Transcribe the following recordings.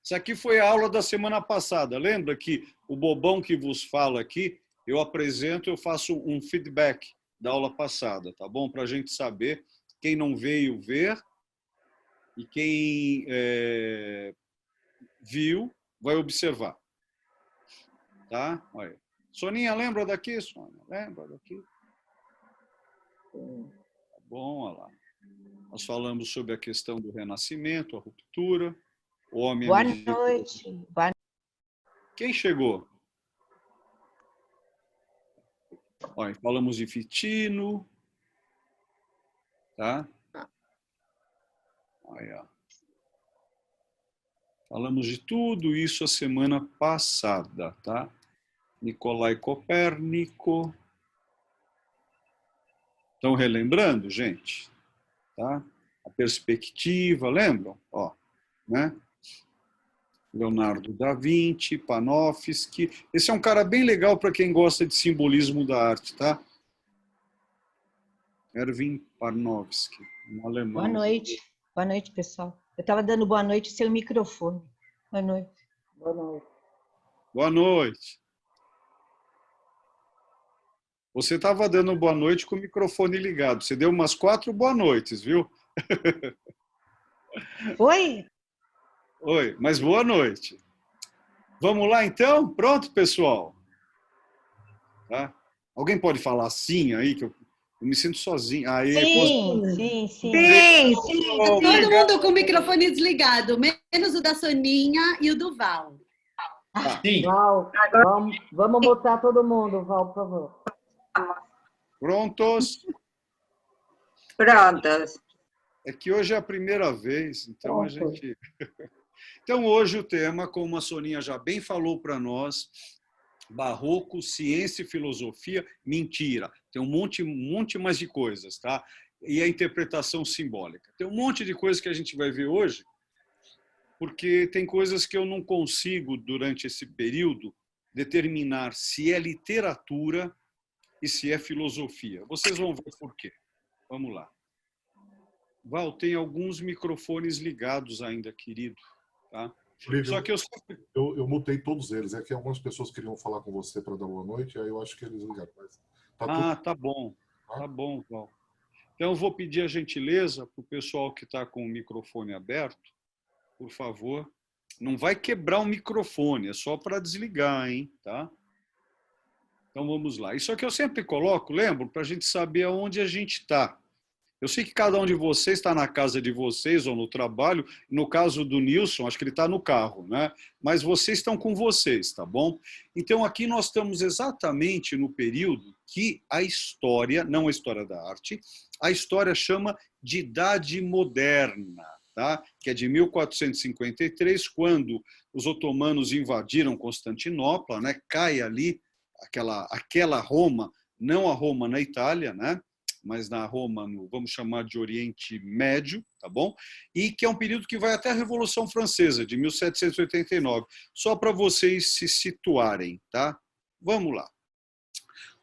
Isso aqui foi a aula da semana passada. Lembra que o bobão que vos fala aqui, eu apresento, eu faço um feedback da aula passada, tá bom? Para a gente saber quem não veio ver e quem viu vai observar. Tá? Olha. Soninha, lembra daqui, Sônia? Lembra daqui? Tá bom, olha lá. Nós falamos sobre a questão do renascimento, a ruptura, o homem... Boa noite. Quem chegou? Olha, falamos de Fitino, tá? Olha. Falamos de tudo isso a semana passada, tá? Nicolai Copérnico. Estão relembrando, gente? Tá? A perspectiva, lembram? Ó, né? Leonardo da Vinci, Panofsky. Esse é um cara bem legal para quem gosta de simbolismo da arte, tá? Erwin Panofsky, um alemão. Boa noite. Boa noite, pessoal. Eu estava dando boa noite sem o microfone. Boa noite. Boa noite. Boa noite. Você estava dando boa noite com o microfone ligado. Você deu umas 4 boa noites, viu? Oi? Oi, mas boa noite. Vamos lá, então? Pronto, pessoal? Tá? Alguém pode falar sim aí, que eu me sinto sozinho. Aí, Sim. Todo mundo com o microfone desligado, menos o da Soninha e o do Val. Sim. Val, vamos botar todo mundo, Val, por favor. Prontos? Prontas. É que hoje é a primeira vez, então a gente... Então, hoje o tema, como a Soninha já bem falou para nós, barroco, ciência e filosofia, mentira. Tem um monte mais de coisas, tá? E a interpretação simbólica. Tem um monte de coisas que a gente vai ver hoje, porque tem coisas que eu não consigo, durante esse período, determinar se é literatura e se é filosofia. Vocês vão ver por quê. Vamos lá. Val, tem alguns microfones ligados ainda, querido. Tá? Lívio, só que eu mutei todos eles. É que algumas pessoas queriam falar com você para dar boa noite, aí eu acho que eles ligaram. Mas tá bom. Tá bom, Val. Então, eu vou pedir a gentileza para o pessoal que está com o microfone aberto, por favor. Não vai quebrar o microfone, é só para desligar, hein? Tá? Então, vamos lá. Isso aqui eu sempre coloco, lembro, para a gente saber aonde a gente está. Eu sei que cada um de vocês está na casa de vocês ou no trabalho. No caso do Nilson, acho que ele está no carro, né? Mas vocês estão com vocês, tá bom? Então, aqui nós estamos exatamente no período que a história, não a história da arte, a história chama de Idade Moderna, tá? Que é de 1453, quando os otomanos invadiram Constantinopla, né? Cai ali aquela Roma, não a Roma na Itália, né? Mas na Roma, vamos chamar de Oriente Médio, tá bom? E que é um período que vai até a Revolução Francesa, de 1789, só para vocês se situarem, tá? Vamos lá.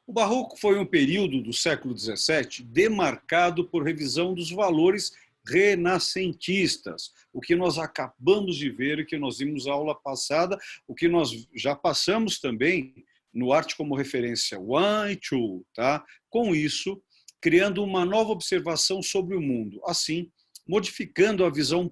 O Barroco foi um período do século XVII demarcado por revisão dos valores renascentistas, o que nós acabamos de ver, o que nós vimos na aula passada, o que nós já passamos também no Arte como Referência 1 e 2, tá? Com isso, criando uma nova observação sobre o mundo, assim, modificando a visão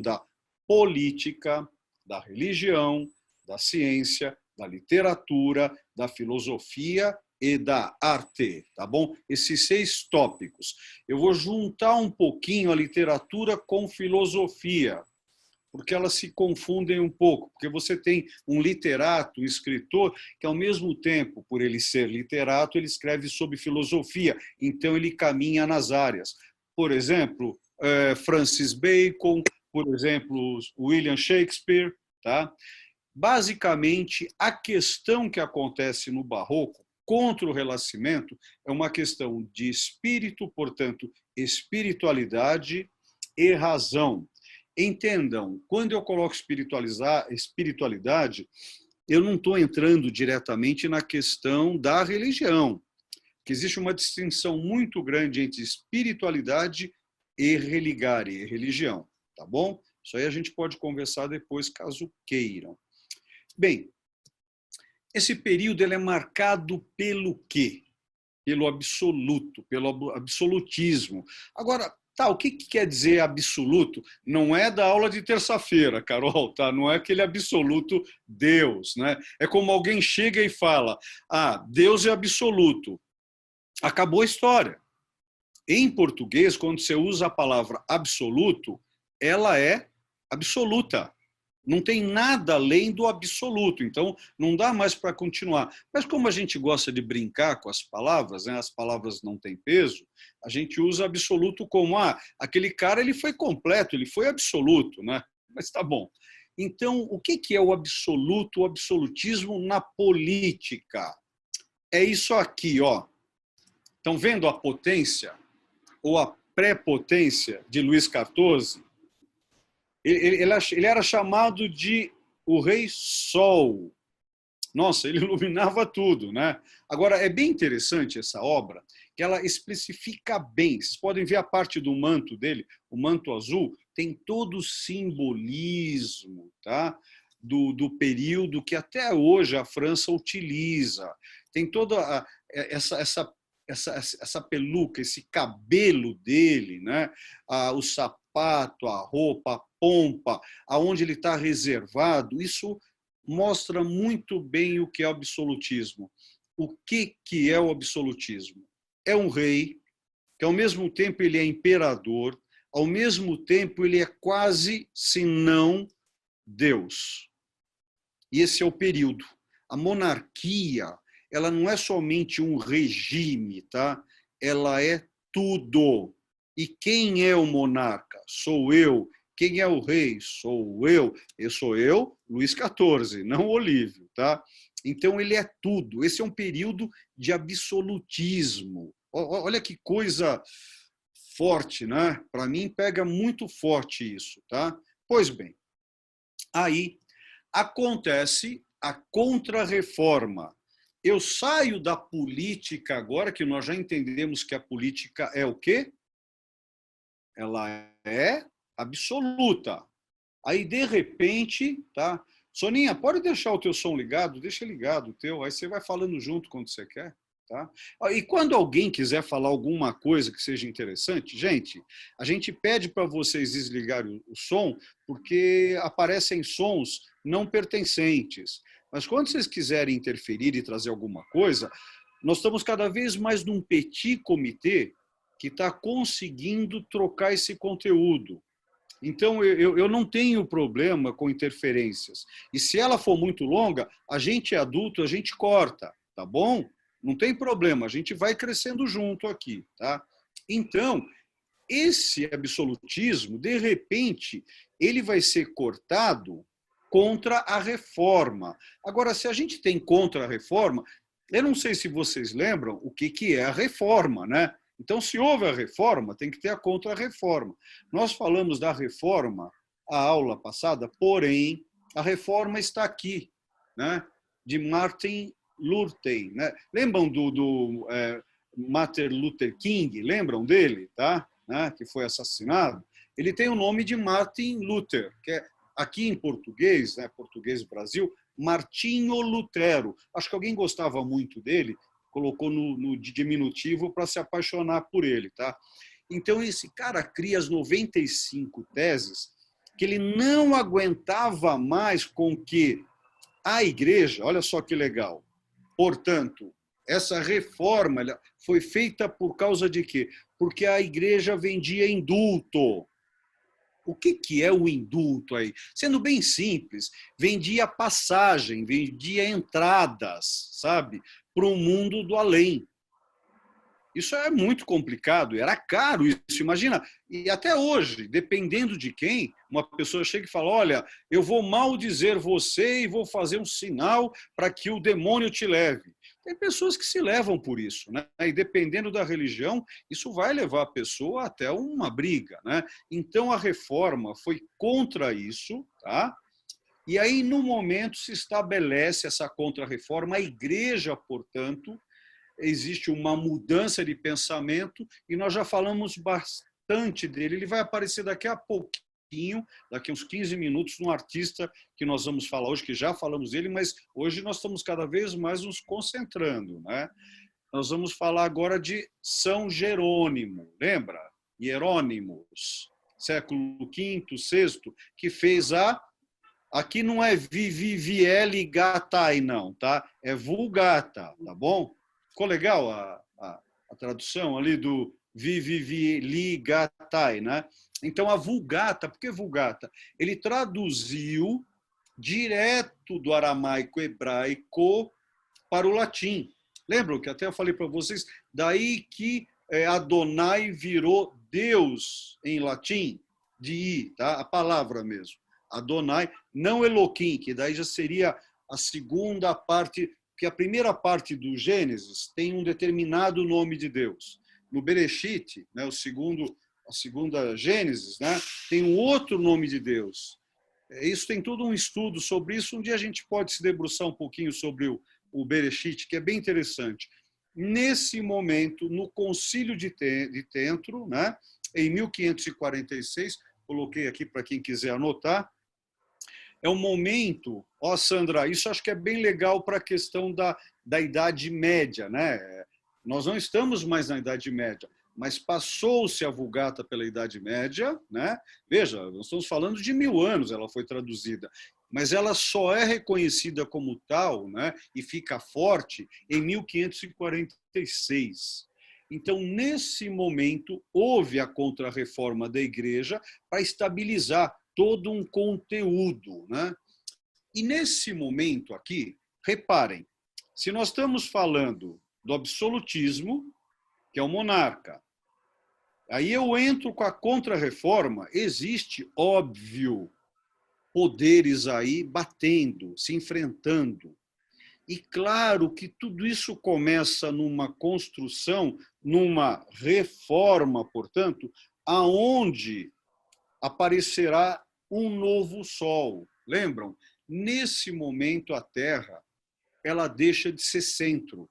da política, da religião, da ciência, da literatura, da filosofia e da arte, tá bom? Esses 6 tópicos. Eu vou juntar um pouquinho a literatura com filosofia, porque elas se confundem um pouco, porque você tem um literato, um escritor, que ao mesmo tempo, por ele ser literato, ele escreve sobre filosofia, então ele caminha nas áreas. Por exemplo, Francis Bacon, por exemplo, William Shakespeare, tá? Basicamente, a questão que acontece no Barroco contra o Renascimento é uma questão de espírito, portanto, espiritualidade e razão. Entendam, quando eu coloco espiritualidade, eu não estou entrando diretamente na questão da religião, que existe uma distinção muito grande entre espiritualidade e religare, religião, tá bom? Isso aí a gente pode conversar depois, caso queiram. Bem, esse período ele é marcado pelo quê? Pelo absoluto, pelo absolutismo. Agora, tá, o que quer dizer absoluto? Não é da aula de terça-feira, Carol, tá? Não é aquele absoluto Deus, né? É como alguém chega e fala, Deus é absoluto. Acabou a história. Em português, quando você usa a palavra absoluto, ela é absoluta. Não tem nada além do absoluto, então não dá mais para continuar. Mas como a gente gosta de brincar com as palavras, né, as palavras não têm peso, a gente usa absoluto como, aquele cara ele foi completo, ele foi absoluto, né? Mas tá bom. Então, o que é o absoluto, o absolutismo na política? É isso aqui, ó. Estão vendo a potência ou a prepotência de Luís XIV? Ele era chamado de o Rei Sol. Nossa, ele iluminava tudo, né? Agora, é bem interessante essa obra, que ela especifica bem. Vocês podem ver a parte do manto dele, o manto azul, tem todo o simbolismo, tá? Do período que até hoje a França utiliza. Tem toda essa peluca, esse cabelo dele, né? O sapato, a roupa, a pompa, aonde ele está reservado, isso mostra muito bem o que é o absolutismo. O que é o absolutismo? É um rei que, ao mesmo tempo, ele é imperador, ao mesmo tempo, ele é quase, se não, Deus. E esse é o período. A monarquia, ela não é somente um regime, tá? Ela é tudo. E quem é o monarca? Sou eu. Quem é o rei? Sou eu. Eu sou eu, Luís XIV, não Olívio, tá? Então ele é tudo. Esse é um período de absolutismo. Olha que coisa forte, né? Para mim pega muito forte isso, tá? Pois bem, aí acontece a Contra-Reforma. Eu saio da política agora, que nós já entendemos que a política é o quê? Ela é absoluta. Aí, de repente, tá? Soninha, pode deixar o teu som ligado? Deixa ligado o teu, aí você vai falando junto quando você quer. Tá? E quando alguém quiser falar alguma coisa que seja interessante, gente, a gente pede para vocês desligarem o som, porque aparecem sons não pertencentes. Mas quando vocês quiserem interferir e trazer alguma coisa, nós estamos cada vez mais num petit comitê que está conseguindo trocar esse conteúdo. Então, eu não tenho problema com interferências. E se ela for muito longa, a gente é adulto, a gente corta, tá bom? Não tem problema, a gente vai crescendo junto aqui, tá? Então, esse absolutismo, de repente, ele vai ser cortado contra a reforma. Agora, se a gente tem contra a reforma, eu não sei se vocês lembram o que é a reforma, né? Então, se houve a reforma, tem que ter a contra-reforma. Nós falamos da reforma a aula passada, porém, a reforma está aqui, né? De Martin Luther, né? Lembram do Martin Luther King? Lembram dele, tá? Né? Que foi assassinado? Ele tem o nome de Martin Luther, que é aqui em português, né? Português Brasil, Martinho Lutero. Acho que alguém gostava muito dele, colocou no diminutivo para se apaixonar por ele, tá? Então esse cara cria as 95 teses que ele não aguentava mais com que a igreja, olha só que legal. Portanto, essa reforma foi feita por causa de quê? Porque a igreja vendia indulto. O que é o indulto aí? Sendo bem simples, vendia passagem, vendia entradas, sabe? Para o mundo do além. Isso é muito complicado, era caro isso, imagina. E até hoje, dependendo de quem, uma pessoa chega e fala, olha, eu vou maldizer você e vou fazer um sinal para que o demônio te leve. Tem pessoas que se levam por isso, né? E dependendo da religião, isso vai levar a pessoa até uma briga, né? Então a reforma foi contra isso, tá? E aí, no momento, se estabelece essa contra-reforma, a igreja, portanto, existe uma mudança de pensamento, e nós já falamos bastante dele, ele vai aparecer daqui a pouquinho pouquinho, daqui uns 15 minutos, um artista que nós vamos falar hoje, que já falamos dele, mas hoje nós estamos cada vez mais nos concentrando, né? Nós vamos falar agora de São Jerônimo, lembra? Hierônimos, século V, VI, que fez aqui não é Viviviele Gatai, não, tá? É Vulgata, tá bom? Ficou legal a tradução ali do Viviviele Gatai, né? Então, a Vulgata, por que Vulgata? Ele traduziu direto do aramaico hebraico para o latim. Lembram que até eu falei para vocês? Daí que Adonai virou Deus em latim, de I, tá? A palavra mesmo. Adonai, não Elohim, que daí já seria a segunda parte, porque a primeira parte do Gênesis tem um determinado nome de Deus. No Bereshit, né, a segunda Gênesis, né, tem um outro nome de Deus. Isso tem todo um estudo sobre isso. Um dia a gente pode se debruçar um pouquinho sobre o Bereshit, que é bem interessante. Nesse momento, no Concílio de Trento, né, em 1546, coloquei aqui para quem quiser anotar, é um momento, Sandra, isso acho que é bem legal para a questão da Idade Média, né? Nós não estamos mais na Idade Média, mas passou-se a Vulgata pela Idade Média, né? Veja, nós estamos falando de 1000 anos, ela foi traduzida, mas ela só é reconhecida como tal, né? E fica forte em 1546. Então, nesse momento, houve a Contra-Reforma da Igreja para estabilizar todo um conteúdo, né? E nesse momento aqui, reparem, se nós estamos falando do absolutismo, que é o monarca, aí eu entro com a Contra-Reforma, existe, óbvio, poderes aí batendo, se enfrentando. E claro que tudo isso começa numa construção, numa reforma, portanto, aonde aparecerá um novo sol. Lembram? Nesse momento, a Terra ela deixa de ser centro.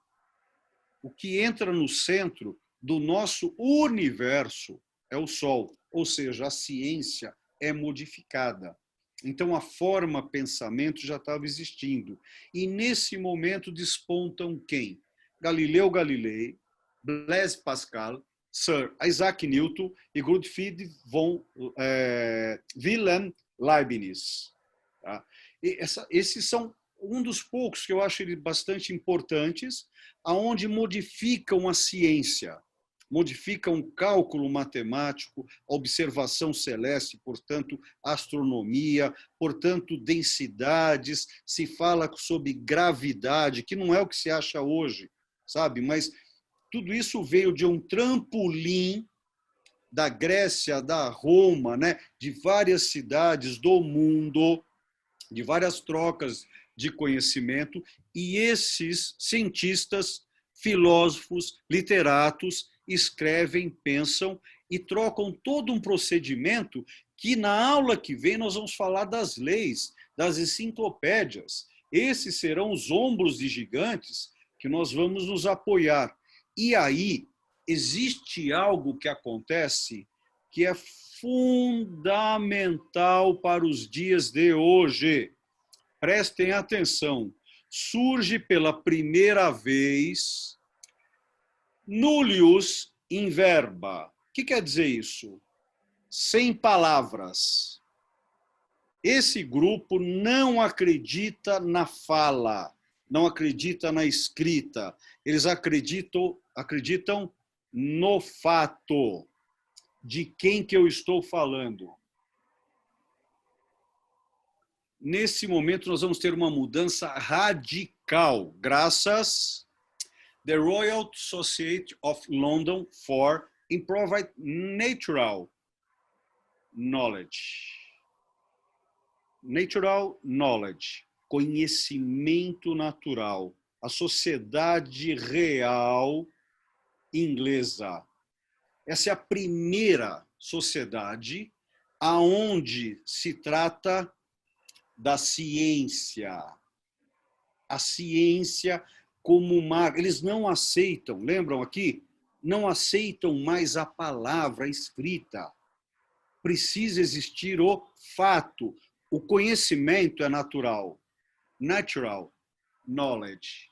O que entra no centro do nosso universo é o Sol, ou seja, a ciência é modificada. Então, a forma pensamento já estava existindo. E, nesse momento, despontam quem? Galileu Galilei, Blaise Pascal, Sir Isaac Newton e Gottfried von Wilhelm Leibniz. Tá? E esses são um dos poucos que eu acho bastante importantes, aonde modificam a ciência, modificam o cálculo matemático, a observação celeste, portanto, astronomia, portanto, densidades, se fala sobre gravidade, que não é o que se acha hoje, sabe? Mas tudo isso veio de um trampolim da Grécia, da Roma, né? De várias cidades do mundo, de várias trocas de conhecimento, e esses cientistas, filósofos, literatos escrevem, pensam e trocam todo um procedimento que na aula que vem nós vamos falar das leis, das enciclopédias. Esses serão os ombros de gigantes que nós vamos nos apoiar. E aí existe algo que acontece que é fundamental para os dias de hoje. Prestem atenção. Surge pela primeira vez nullius in verba. O que quer dizer isso? Sem palavras. Esse grupo não acredita na fala, não acredita na escrita. Eles acreditam no fato. De quem que eu estou falando? Nesse momento, nós vamos ter uma mudança radical, graças the Royal Society of London for Improved Natural Knowledge. Natural Knowledge, conhecimento natural. A Sociedade Real Inglesa. Essa é a primeira sociedade aonde se trata da ciência. A ciência como uma... Eles não aceitam, lembram aqui? Não aceitam mais a palavra escrita. precisa existir o fato. O conhecimento é natural. Natural knowledge.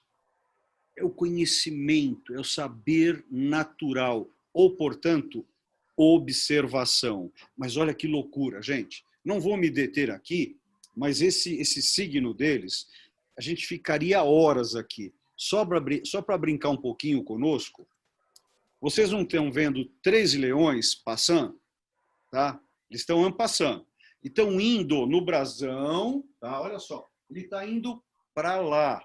É o conhecimento, é o saber natural. Ou, portanto, observação. Mas olha que loucura, gente. Não vou me deter aqui, mas esse signo deles, a gente ficaria horas aqui. Só para brincar um pouquinho conosco, vocês não estão vendo 3 leões passando? Tá? Eles estão en passant. E estão indo no brasão, tá? Olha só, ele está indo para lá.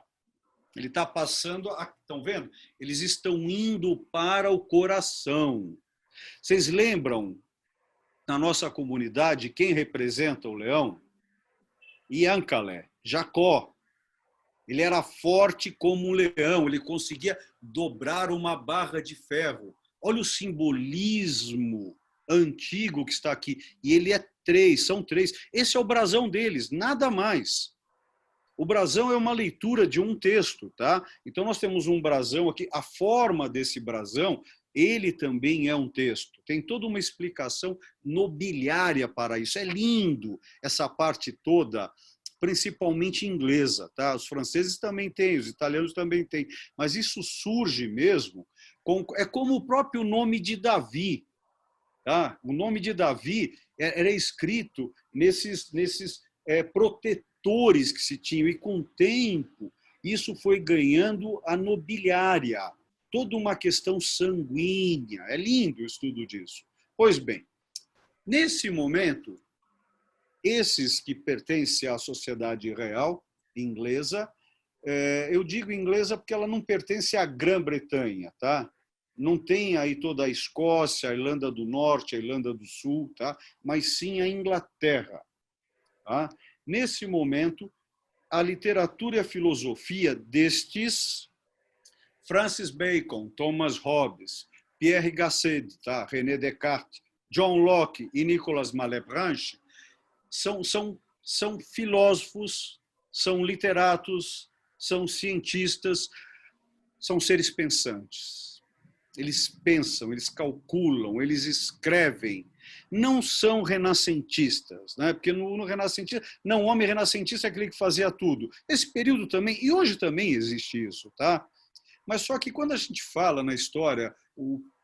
Ele está passando, estão vendo? Eles estão indo para o coração. Vocês lembram, na nossa comunidade, quem representa o leão? Iancalé, Jacó. Ele era forte como um leão, ele conseguia dobrar uma barra de ferro. Olha o simbolismo antigo que está aqui. E ele é 3, são 3. Esse é o brasão deles, nada mais. O brasão é uma leitura de um texto, tá? Então nós temos um brasão aqui, a forma desse brasão, ele também é um texto. Tem toda uma explicação nobiliária para isso. É lindo essa parte toda, principalmente inglesa, tá? Os franceses também têm, os italianos também têm, mas isso surge mesmo, é como o próprio nome de Davi, tá? O nome de Davi era escrito nesses protetores que se tinham, e com o tempo isso foi ganhando a nobiliária, toda uma questão sanguínea. É lindo o estudo disso. Pois bem, nesse momento, esses que pertencem à sociedade real inglesa, eu digo inglesa porque ela não pertence à Grã-Bretanha, tá? Não tem aí toda a Escócia, a Irlanda do Norte, a Irlanda do Sul, tá? Mas sim a Inglaterra. Tá? Nesse momento, a literatura e a filosofia destes Francis Bacon, Thomas Hobbes, Pierre Gassendi, tá? René Descartes, John Locke e Nicolas Malebranche são filósofos, são literatos, são cientistas, são seres pensantes. Eles pensam, eles calculam, eles escrevem. Não são renascentistas, né? Porque no renascentista, não, o homem renascentista é aquele que fazia tudo. Esse período também, e hoje também existe isso, tá? Mas só que quando a gente fala na história,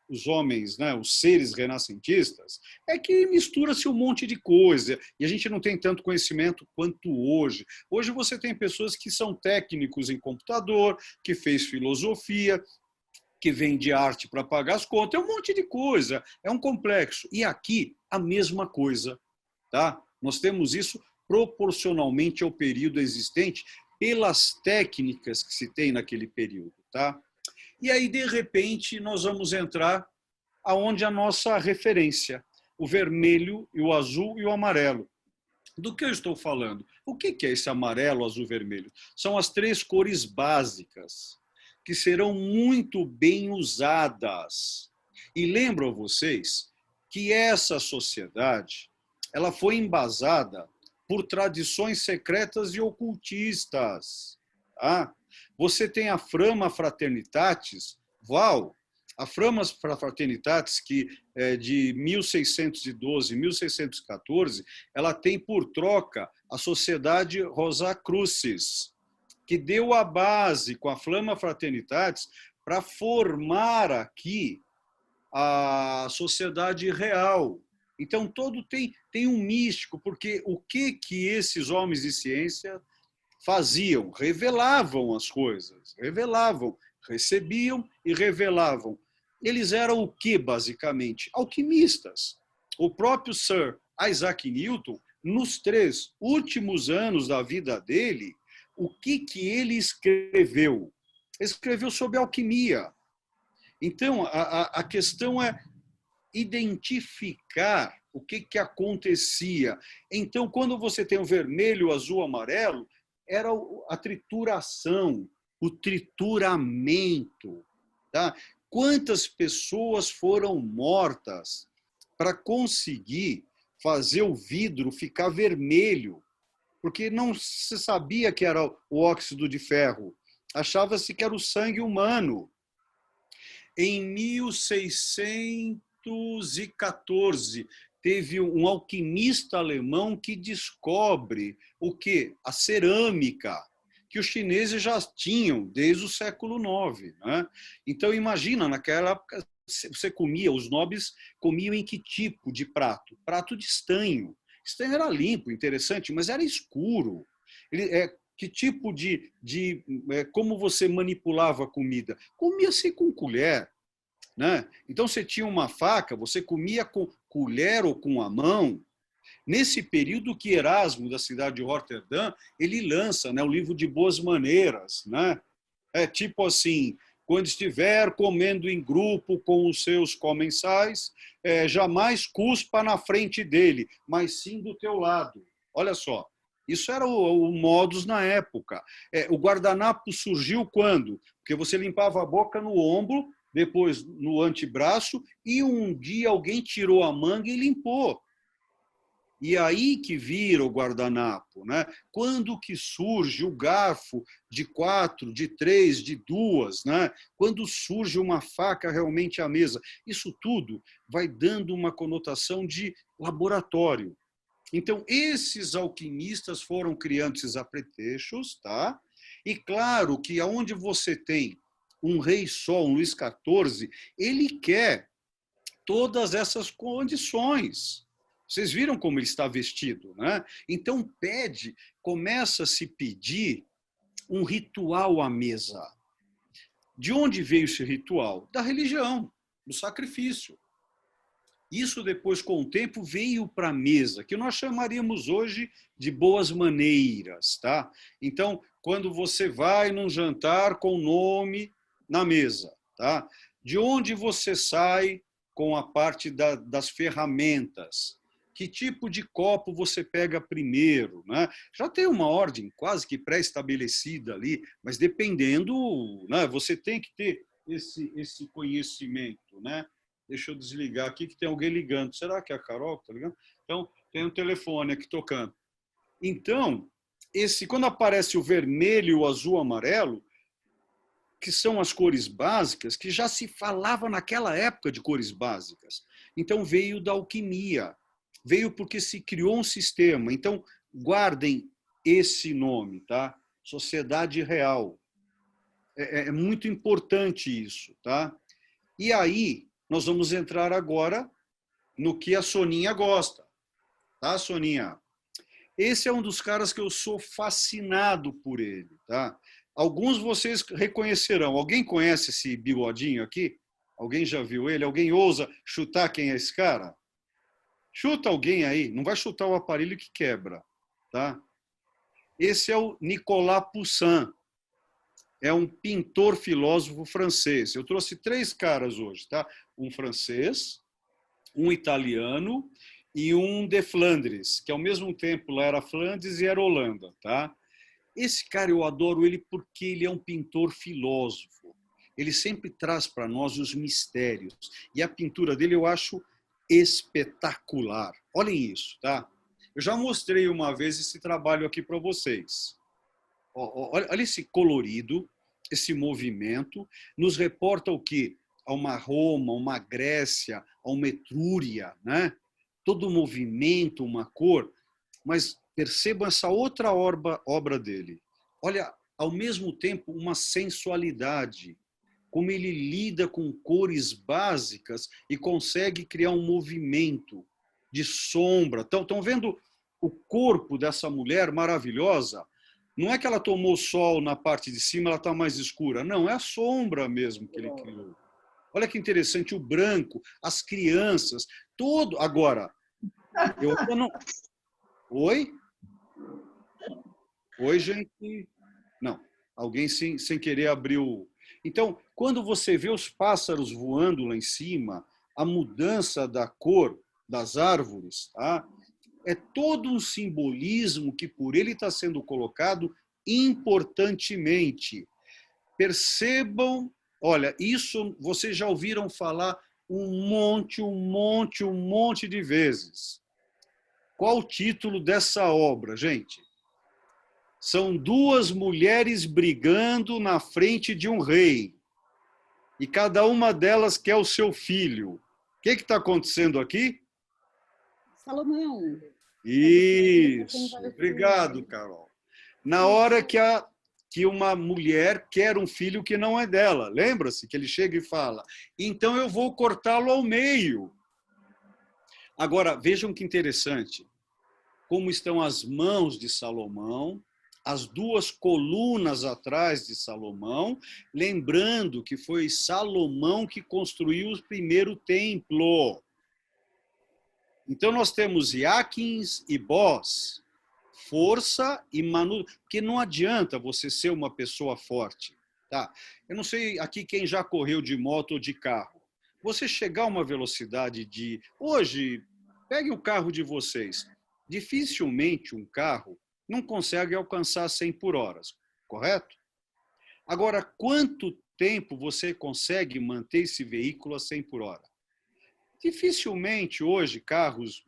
os homens, né, os seres renascentistas, é que mistura-se um monte de coisa, e a gente não tem tanto conhecimento quanto hoje. Hoje você tem pessoas que são técnicos em computador, que fez filosofia, que vende arte para pagar as contas, é um monte de coisa, é um complexo. E aqui, a mesma coisa. Tá? Nós temos isso proporcionalmente ao período existente, pelas técnicas que se tem naquele período. Tá? E aí, de repente, nós vamos entrar aonde a nossa referência, o vermelho, e o azul e o amarelo. Do que eu estou falando? O que é esse amarelo, azul, vermelho? São as 3 cores básicas, que serão muito bem usadas. E lembro a vocês que essa sociedade ela foi embasada por tradições secretas e ocultistas. Tá? Você tem a Frama Fraternitatis, a Frama Fraternitatis, que é de 1612 1614, ela tem por troca a Sociedade Rosacrucis, que deu a base com a Flama Fraternitatis para formar aqui a sociedade real. Então, todo tem um místico, porque o que esses homens de ciência faziam? Revelavam as coisas, revelavam, recebiam e revelavam. Eles eram o que, basicamente? Alquimistas. O próprio Sir Isaac Newton, nos 3 últimos anos da vida dele, o que ele escreveu? Escreveu sobre alquimia. Então, a questão é identificar o que acontecia. Então, quando você tem o vermelho, o azul, o amarelo, era a trituração, o trituramento. Tá? Quantas pessoas foram mortas para conseguir fazer o vidro ficar vermelho? Porque não se sabia que era o óxido de ferro. Achava-se que era o sangue humano. Em 1614, teve um alquimista alemão que descobre o quê? A cerâmica, que os chineses já tinham desde o século IX. Né? Então, imagina, naquela época, você comia, os nobres comiam em que tipo de prato? Prato de estanho. Estanho era limpo, interessante, mas era escuro. Que tipo como você manipulava a comida? Comia-se com colher. Né? Então, você tinha uma faca, você comia com colher ou com a mão. Nesse período que Erasmo, da cidade de Roterdã, ele lança, né, o livro de Boas Maneiras. Né? É tipo assim, quando estiver comendo em grupo com os seus comensais, jamais cuspa na frente dele, mas sim do teu lado. Olha só, isso era o modus na época. O guardanapo surgiu quando? Porque você limpava a boca no ombro, depois no antebraço, e um dia alguém tirou a manga e limpou. E aí que vira o guardanapo. Né? Quando que surge o garfo de 4, de 3, de 2? Né? Quando surge uma faca realmente à mesa? Isso tudo vai dando uma conotação de laboratório. Então, esses alquimistas foram criando esses apetrechos, tá? E claro que aonde você tem um rei Sol, um Luís XIV, ele quer todas essas condições. Vocês viram como ele está vestido, né? Então começa a se pedir um ritual à mesa. De onde veio esse ritual? Da religião, do sacrifício. Isso depois, com o tempo, veio para a mesa, que nós chamaríamos hoje de boas maneiras, tá? Então, quando você vai num jantar com nome na mesa, tá? De onde você sai com a parte das ferramentas? Que tipo de copo você pega primeiro? Né? Já tem uma ordem quase que pré-estabelecida ali, mas dependendo, né, você tem que ter esse conhecimento. Né? Deixa eu desligar aqui que tem alguém ligando. Será que é a Carol que está ligando? Então, tem um telefone aqui tocando. Então, quando aparece o vermelho, o azul, o amarelo, que são as cores básicas, que já se falava naquela época de cores básicas. Então, veio da alquimia. Veio porque se criou um sistema. Então, guardem esse nome, tá? Sociedade Real. É muito importante isso, tá? E aí, nós vamos entrar agora no que a Soninha gosta. Tá, Soninha? Esse é um dos caras que eu sou fascinado por ele, tá? Alguns vocês reconhecerão. Alguém conhece esse bigodinho aqui? Alguém já viu ele? Alguém ousa chutar quem é esse cara? Chuta alguém aí, não vai chutar o aparelho que quebra, tá? Esse é o Nicolas Poussin, é um pintor filósofo francês. Eu trouxe 3 caras hoje, tá? Um francês, um italiano e um de Flandres, que ao mesmo tempo lá era Flandres e era Holanda, tá? Esse cara eu adoro ele porque ele é um pintor filósofo. Ele sempre traz para nós os mistérios e a pintura dele eu acho espetacular. Olhem isso, tá? Eu já mostrei uma vez esse trabalho aqui para vocês. Olha esse colorido, esse movimento. Nos reporta o quê? A uma Roma, uma Grécia, a uma Etrúria, né? Todo movimento, uma cor. Mas percebam essa outra obra dele. Olha, ao mesmo tempo, uma sensualidade. Como ele lida com cores básicas e consegue criar um movimento de sombra. Estão vendo o corpo dessa mulher maravilhosa? Não é que ela tomou sol na parte de cima, ela está mais escura. Não, é a sombra mesmo que ele criou. Olha que interessante, o branco, as crianças, todo... Agora, eu não... Oi? Oi, gente? Não, alguém sem querer abriu... Então, quando você vê os pássaros voando lá em cima, a mudança da cor das árvores, tá? É todo um simbolismo que por ele está sendo colocado importantemente. Percebam, olha, isso vocês já ouviram falar um monte de vezes. Qual o título dessa obra, gente? São 2 mulheres brigando na frente de um rei. E cada uma delas quer o seu filho. O que está acontecendo aqui? Salomão. Isso. Obrigado, Carol. Na hora que uma mulher quer um filho que não é dela. Lembra-se que ele chega e fala, então eu vou cortá-lo ao meio. Agora, vejam que interessante, como estão as mãos de Salomão, as duas colunas atrás de Salomão, lembrando que foi Salomão que construiu o primeiro templo. Então, nós temos Iaquins e Bós, força e manutenção, porque não adianta você ser uma pessoa forte. Tá? Eu não sei aqui quem já correu de moto ou de carro. Você chegar a uma velocidade de... Hoje, pegue o carro de vocês. Dificilmente um carro não consegue alcançar 100 por hora, correto? Agora, quanto tempo você consegue manter esse veículo a 100 por hora? Dificilmente hoje carros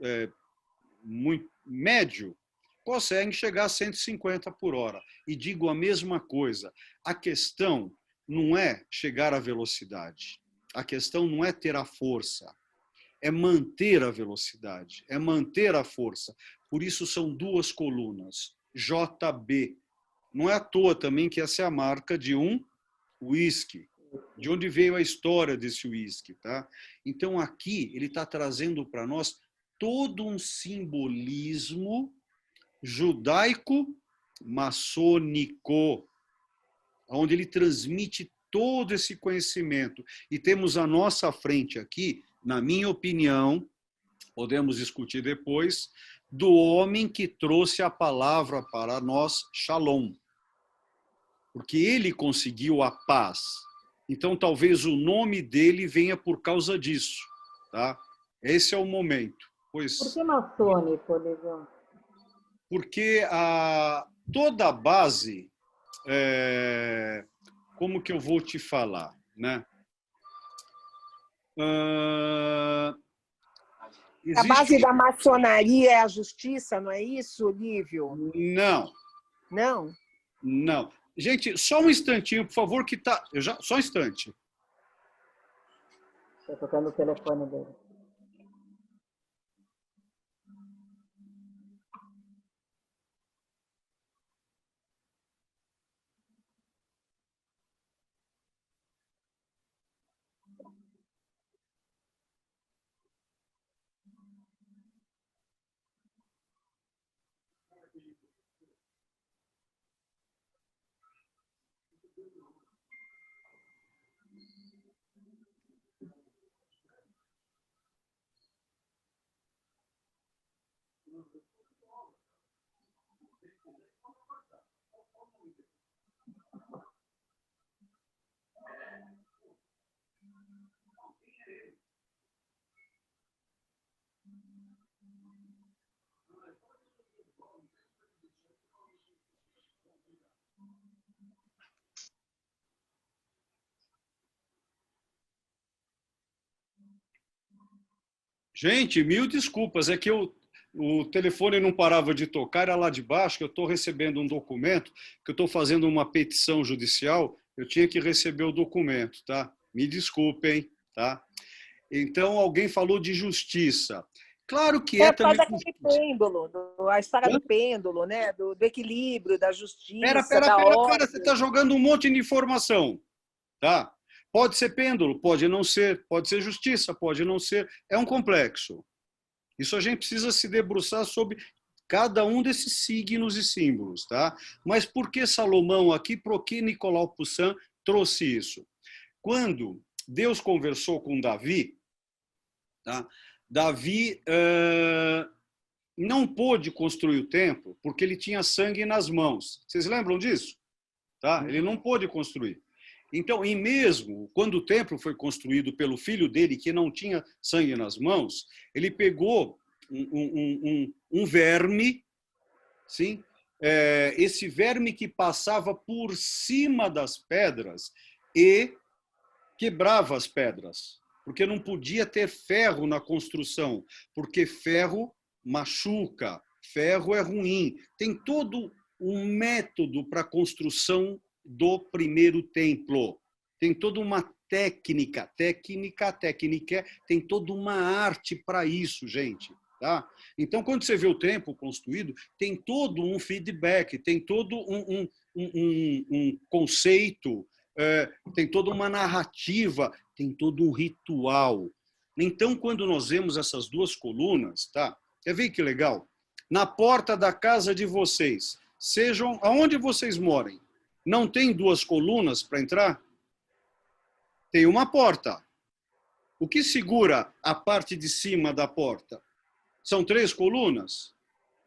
muito médio conseguem chegar a 150 por hora. E digo a mesma coisa, a questão não é chegar à velocidade, a questão não é ter a força, é manter a velocidade, é manter a força. Por isso são duas colunas, JB. Não é à toa também que essa é a marca de um whisky. De onde veio a história desse whisky, tá? Então aqui ele está trazendo para nós todo um simbolismo judaico-maçônico, onde ele transmite todo esse conhecimento. E temos à nossa frente aqui, na minha opinião, podemos discutir depois, do homem que trouxe a palavra para nós, Shalom. Porque ele conseguiu a paz. Então, talvez o nome dele venha por causa disso. Tá? Esse é o momento. Pois, por que maçônico, Legião? Porque toda a base, como que eu vou te falar? Né? A base da maçonaria é a justiça, não é isso, Lívio? Não. Não? Não. Gente, só um instantinho, por favor, que tá... Só um instante. Estou tocando o telefone dele. Gente, mil desculpas, é que o telefone não parava de tocar, era lá de baixo, que eu estou recebendo um documento, que eu estou fazendo uma petição judicial, eu tinha que receber o documento, tá? Me desculpem, tá? Então, alguém falou de justiça. Claro que é também... Faz aquele pêndulo, a história do pêndulo, né? Do equilíbrio, da justiça, Pera, ordem. você está jogando um monte de informação, tá? Pode ser pêndulo, pode não ser, pode ser justiça, pode não ser. É um complexo. Isso a gente precisa se debruçar sobre cada um desses signos e símbolos, tá? Mas por que Salomão aqui? Por que Nicolau Poussin trouxe isso? Quando Deus conversou com Davi, tá? Davi não pôde construir o templo porque ele tinha sangue nas mãos. Vocês lembram disso? Tá? Ele não pôde construir. Então, e mesmo quando o templo foi construído pelo filho dele, que não tinha sangue nas mãos, ele pegou um verme, sim? Esse verme que passava por cima das pedras e quebrava as pedras, porque não podia ter ferro na construção, porque ferro machuca, ferro é ruim. Tem todo um método para a construção do primeiro templo. Tem toda uma técnica, tem toda uma arte para isso, gente. Tá? Então, quando você vê o templo construído, tem todo um feedback, tem todo um conceito, tem toda uma narrativa, tem todo um ritual. Então, quando nós vemos essas duas colunas, tá? Quer ver que legal? Na porta da casa de vocês, sejam aonde vocês morem, não tem duas colunas para entrar? Tem uma porta. O que segura a parte de cima da porta? São 3 colunas?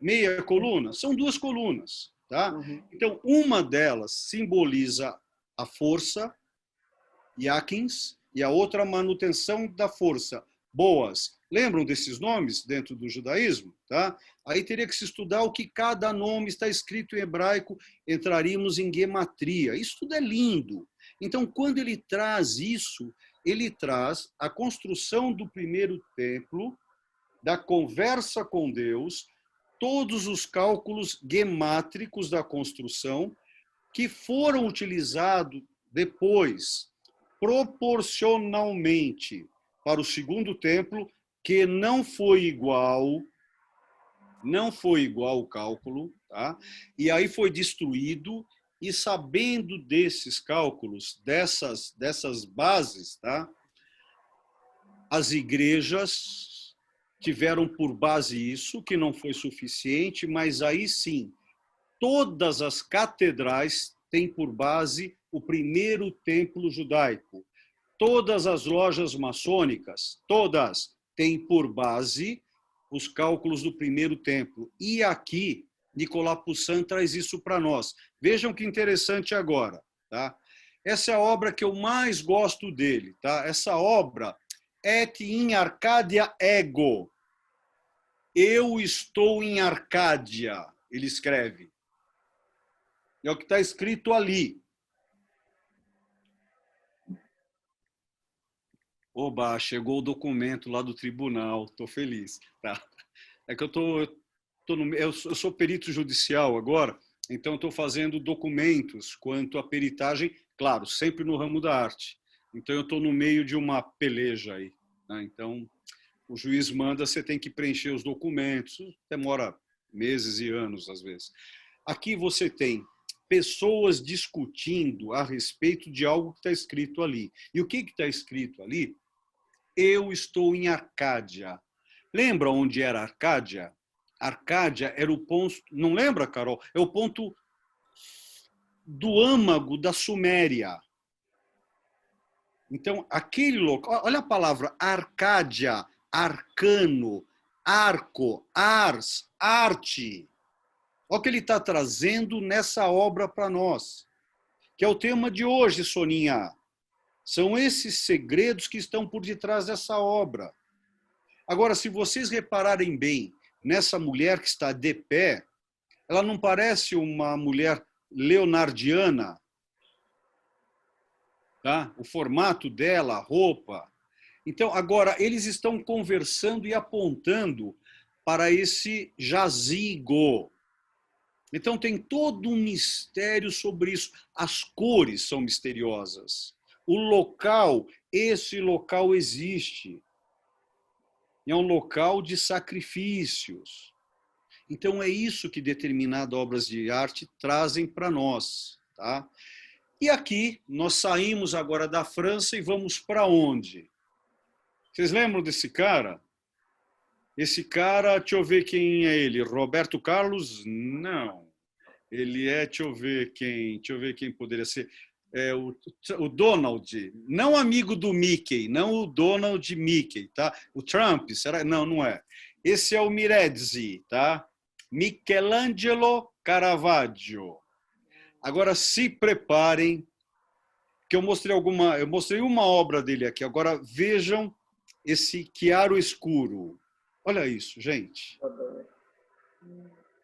Meia coluna? São 2 colunas. Tá? Então, uma delas simboliza a força, Yakins, e a outra a manutenção da força, Boas. Lembram desses nomes dentro do judaísmo? Tá? Aí teria que se estudar o que cada nome está escrito em hebraico, entraríamos em gematria. Isso tudo é lindo. Então, quando ele traz isso, ele traz a construção do primeiro templo, da conversa com Deus, todos os cálculos gemátricos da construção que foram utilizados depois, proporcionalmente, para o segundo templo, que não foi igual o cálculo, tá? E aí foi destruído, e sabendo desses cálculos, dessas bases, tá? As igrejas tiveram por base isso, que não foi suficiente, mas aí sim, todas as catedrais têm por base o primeiro templo judaico. Todas as lojas maçônicas, todas têm por base os cálculos do primeiro templo. E aqui, Nicolas Poussin traz isso para nós. Vejam que interessante agora. Tá? Essa é a obra que eu mais gosto dele. Tá? Essa obra, Et in Arcadia ego. Eu estou em Arcádia, ele escreve. É o que está escrito ali. Oba, chegou o documento lá do tribunal, estou feliz. Tá? É que eu sou perito judicial agora, então estou fazendo documentos quanto à peritagem, claro, sempre no ramo da arte. Então eu estou no meio de uma peleja aí. Né? Então o juiz manda, você tem que preencher os documentos, demora meses e anos às vezes. Aqui você tem pessoas discutindo a respeito de algo que está escrito ali. E o que está escrito ali? Eu estou em Arcádia. Lembra onde era Arcádia? Arcádia era o ponto... Não lembra, Carol? É o ponto do âmago da Suméria. Então, aquele local... Olha a palavra Arcádia, arcano, arco, ars, arte. Olha o que ele está trazendo nessa obra para nós, que é o tema de hoje, Soninha. São esses segredos que estão por detrás dessa obra. Agora, se vocês repararem bem nessa mulher que está de pé, ela não parece uma mulher leonardiana? Tá? O formato dela, a roupa. Então, agora, eles estão conversando e apontando para esse jazigo. Então, tem todo um mistério sobre isso. As cores são misteriosas. O local, esse local existe. É um local de sacrifícios. Então, é isso que determinadas obras de arte trazem para nós. Tá? E aqui, nós saímos agora da França e vamos para onde? Vocês lembram desse cara? Esse cara, deixa eu ver quem é ele. Roberto Carlos? Não. Ele é, deixa eu ver quem poderia ser. É o Donald, não amigo do Mickey, não o Donald Mickey, tá? O Trump, será? Não, não é. Esse é o Mirezzi, tá? Michelangelo Caravaggio. Agora se preparem, que eu mostrei uma obra dele aqui. Agora vejam esse chiaro escuro. Olha isso, gente.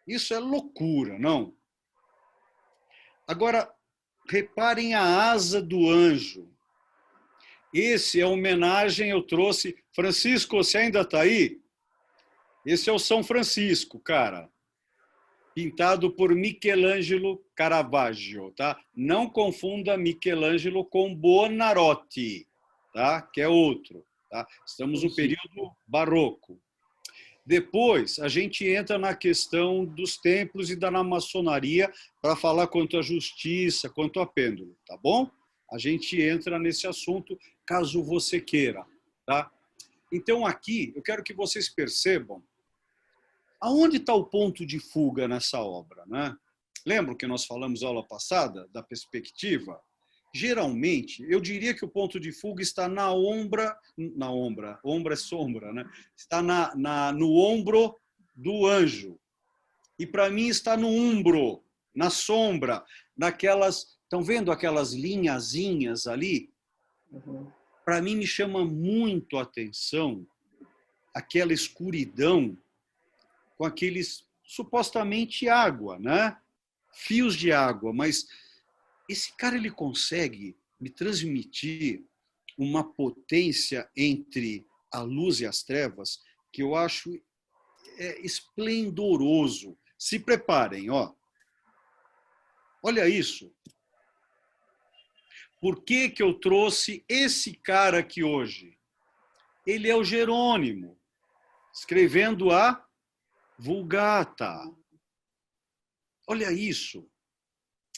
Isso é loucura, não? Agora, reparem a asa do anjo. Esse é homenagem, eu trouxe... Francisco, você ainda está aí? Esse é o São Francisco, cara. Pintado por Michelangelo Caravaggio, tá? Não confunda Michelangelo com Buonarroti, tá? Que é outro. Tá? Estamos no período barroco. Depois, a gente entra na questão dos templos e da maçonaria para falar quanto à justiça, quanto a pêndulo, tá bom? A gente entra nesse assunto, caso você queira, tá? Então, aqui, eu quero que vocês percebam aonde está o ponto de fuga nessa obra, né? Lembra que nós falamos aula passada da perspectiva? Geralmente, eu diria que o ponto de fuga está ombra é sombra, né? Está no ombro do anjo. E para mim está no umbro, na sombra, naquelas, estão vendo aquelas linhazinhas ali? Para mim me chama muito a atenção aquela escuridão com aqueles supostamente água, né? Fios de água, mas esse cara ele consegue me transmitir uma potência entre a luz e as trevas que eu acho esplendoroso. Se preparem, ó. Olha isso. Por que que eu trouxe esse cara aqui hoje? Ele é o Jerônimo, escrevendo a Vulgata. Olha isso.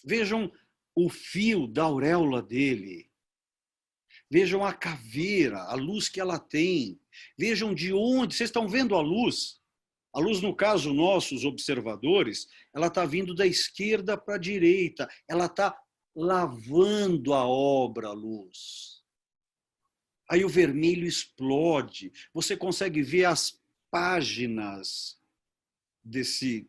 Vejam o fio da auréola dele. Vejam a caveira, a luz que ela tem. Vejam de onde. Vocês estão vendo a luz? A luz, no caso, nossos observadores, ela está vindo da esquerda para a direita. Ela está lavando a obra, a luz. Aí o vermelho explode. Você consegue ver as páginas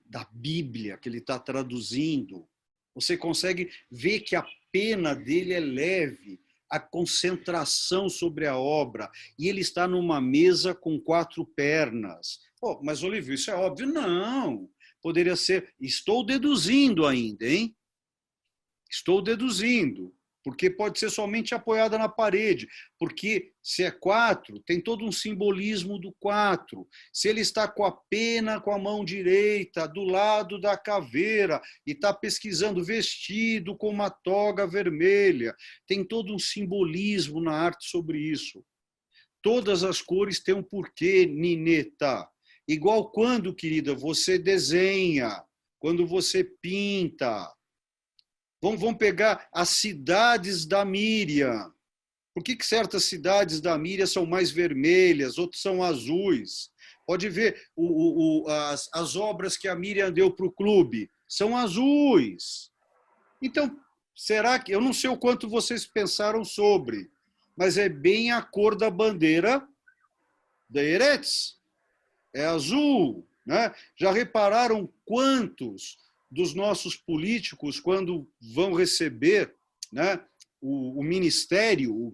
da Bíblia que ele está traduzindo. Você consegue ver que a pena dele é leve, a concentração sobre a obra. E ele está numa mesa com 4 pernas. Pô, mas, Olívio, isso é óbvio? Não. Poderia ser... Estou deduzindo ainda, hein? Estou deduzindo. Porque pode ser somente apoiada na parede. Porque se é 4, tem todo um simbolismo do 4. Se ele está com a pena com a mão direita, do lado da caveira, e está pesquisando vestido com uma toga vermelha, tem todo um simbolismo na arte sobre isso. Todas as cores têm um porquê, Nineta. Igual quando, querida, você desenha, quando você pinta. Vamos pegar as cidades da Míriam. Por que certas cidades da Míriam são mais vermelhas, outras são azuis? Pode ver as obras que a Míriam deu para o clube, são azuis. Então, será que... Eu não sei o quanto vocês pensaram sobre, mas é bem a cor da bandeira da Eretz. É azul, né? Já repararam quantos dos nossos políticos, quando vão receber, né, o ministério,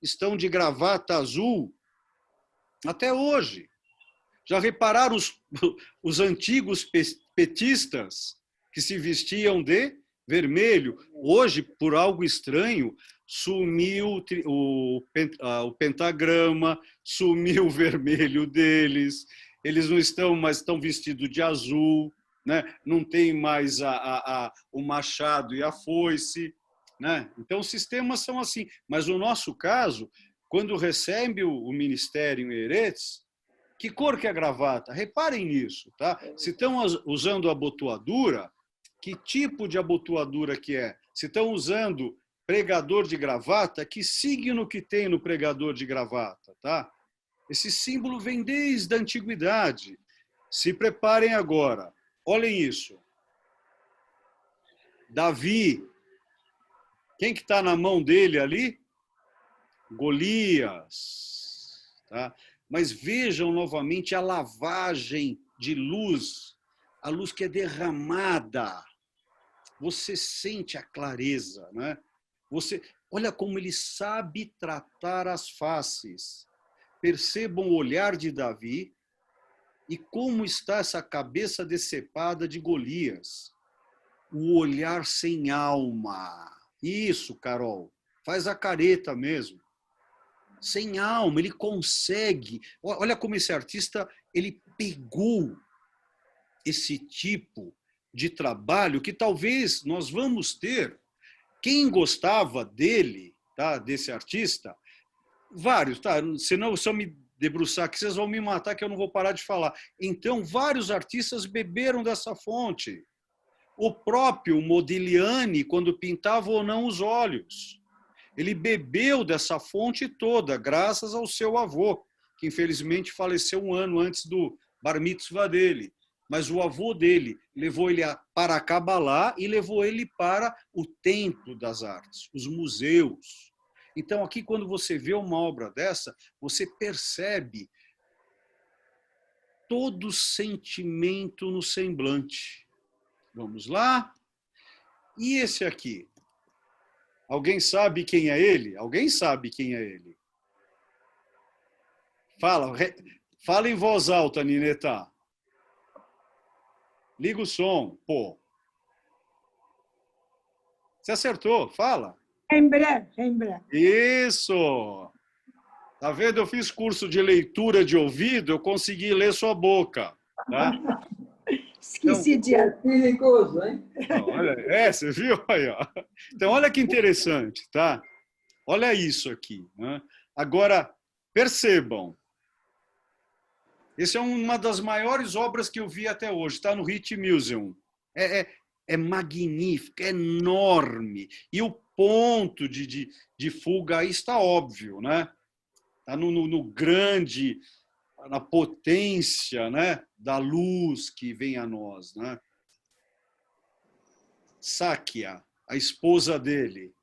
estão de gravata azul até hoje? Já repararam os antigos petistas que se vestiam de vermelho? Hoje, por algo estranho, sumiu o pentagrama, sumiu o vermelho deles, eles não estão mais, estão vestidos de azul, né? Não tem mais o machado e a foice, né? Então, os sistemas são assim. Mas, no nosso caso, quando recebe o ministério em Eretz, que cor que é a gravata? Reparem nisso, tá? Se estão usando abotoadura, que tipo de abotoadura que é? Se estão usando pregador de gravata, que signo que tem no pregador de gravata, tá? Esse símbolo vem desde a antiguidade. Se preparem agora. Olhem isso. Davi. Quem que está na mão dele ali? Golias. Tá? Mas vejam novamente a lavagem de luz, a luz que é derramada. Você sente a clareza, né? Olha como ele sabe tratar as faces. Percebam o olhar de Davi e como está essa cabeça decepada de Golias. O olhar sem alma. Isso, Carol. Faz a careta mesmo. Sem alma, ele consegue. Olha como esse artista, ele pegou esse tipo de trabalho que talvez nós vamos ter. Quem gostava dele, tá, desse artista, vários, tá? Senão só me debruçar aqui, vocês vão me matar que eu não vou parar de falar. Então, vários artistas beberam dessa fonte. O próprio Modigliani, quando pintava ou não os olhos, ele bebeu dessa fonte toda, graças ao seu avô, que infelizmente faleceu um ano antes do bar mitzvah dele. Mas o avô dele levou ele para a Kabbalah e levou ele para o templo das artes, os museus. Então, aqui, quando você vê uma obra dessa, você percebe todo o sentimento no semblante. Vamos lá. E esse aqui? Alguém sabe quem é ele? Alguém sabe quem é ele? Fala em voz alta, Nineta. Liga o som, pô. Você acertou, fala. Rembrandt. Isso! Tá vendo? Eu fiz curso de leitura de ouvido, eu consegui ler sua boca. Tá? Esqueci de... Perigoso, hein? Olha, você viu aí, ó. Então, olha que interessante, tá? Olha isso aqui. Né? Agora, percebam. Essa é uma das maiores obras que eu vi até hoje. Está no Rijksmuseum. É magnífico, é enorme. E o ponto de fuga aí está óbvio, né? Está no grande, na potência, né, da luz que vem a nós, né? Sáquia, a esposa dele,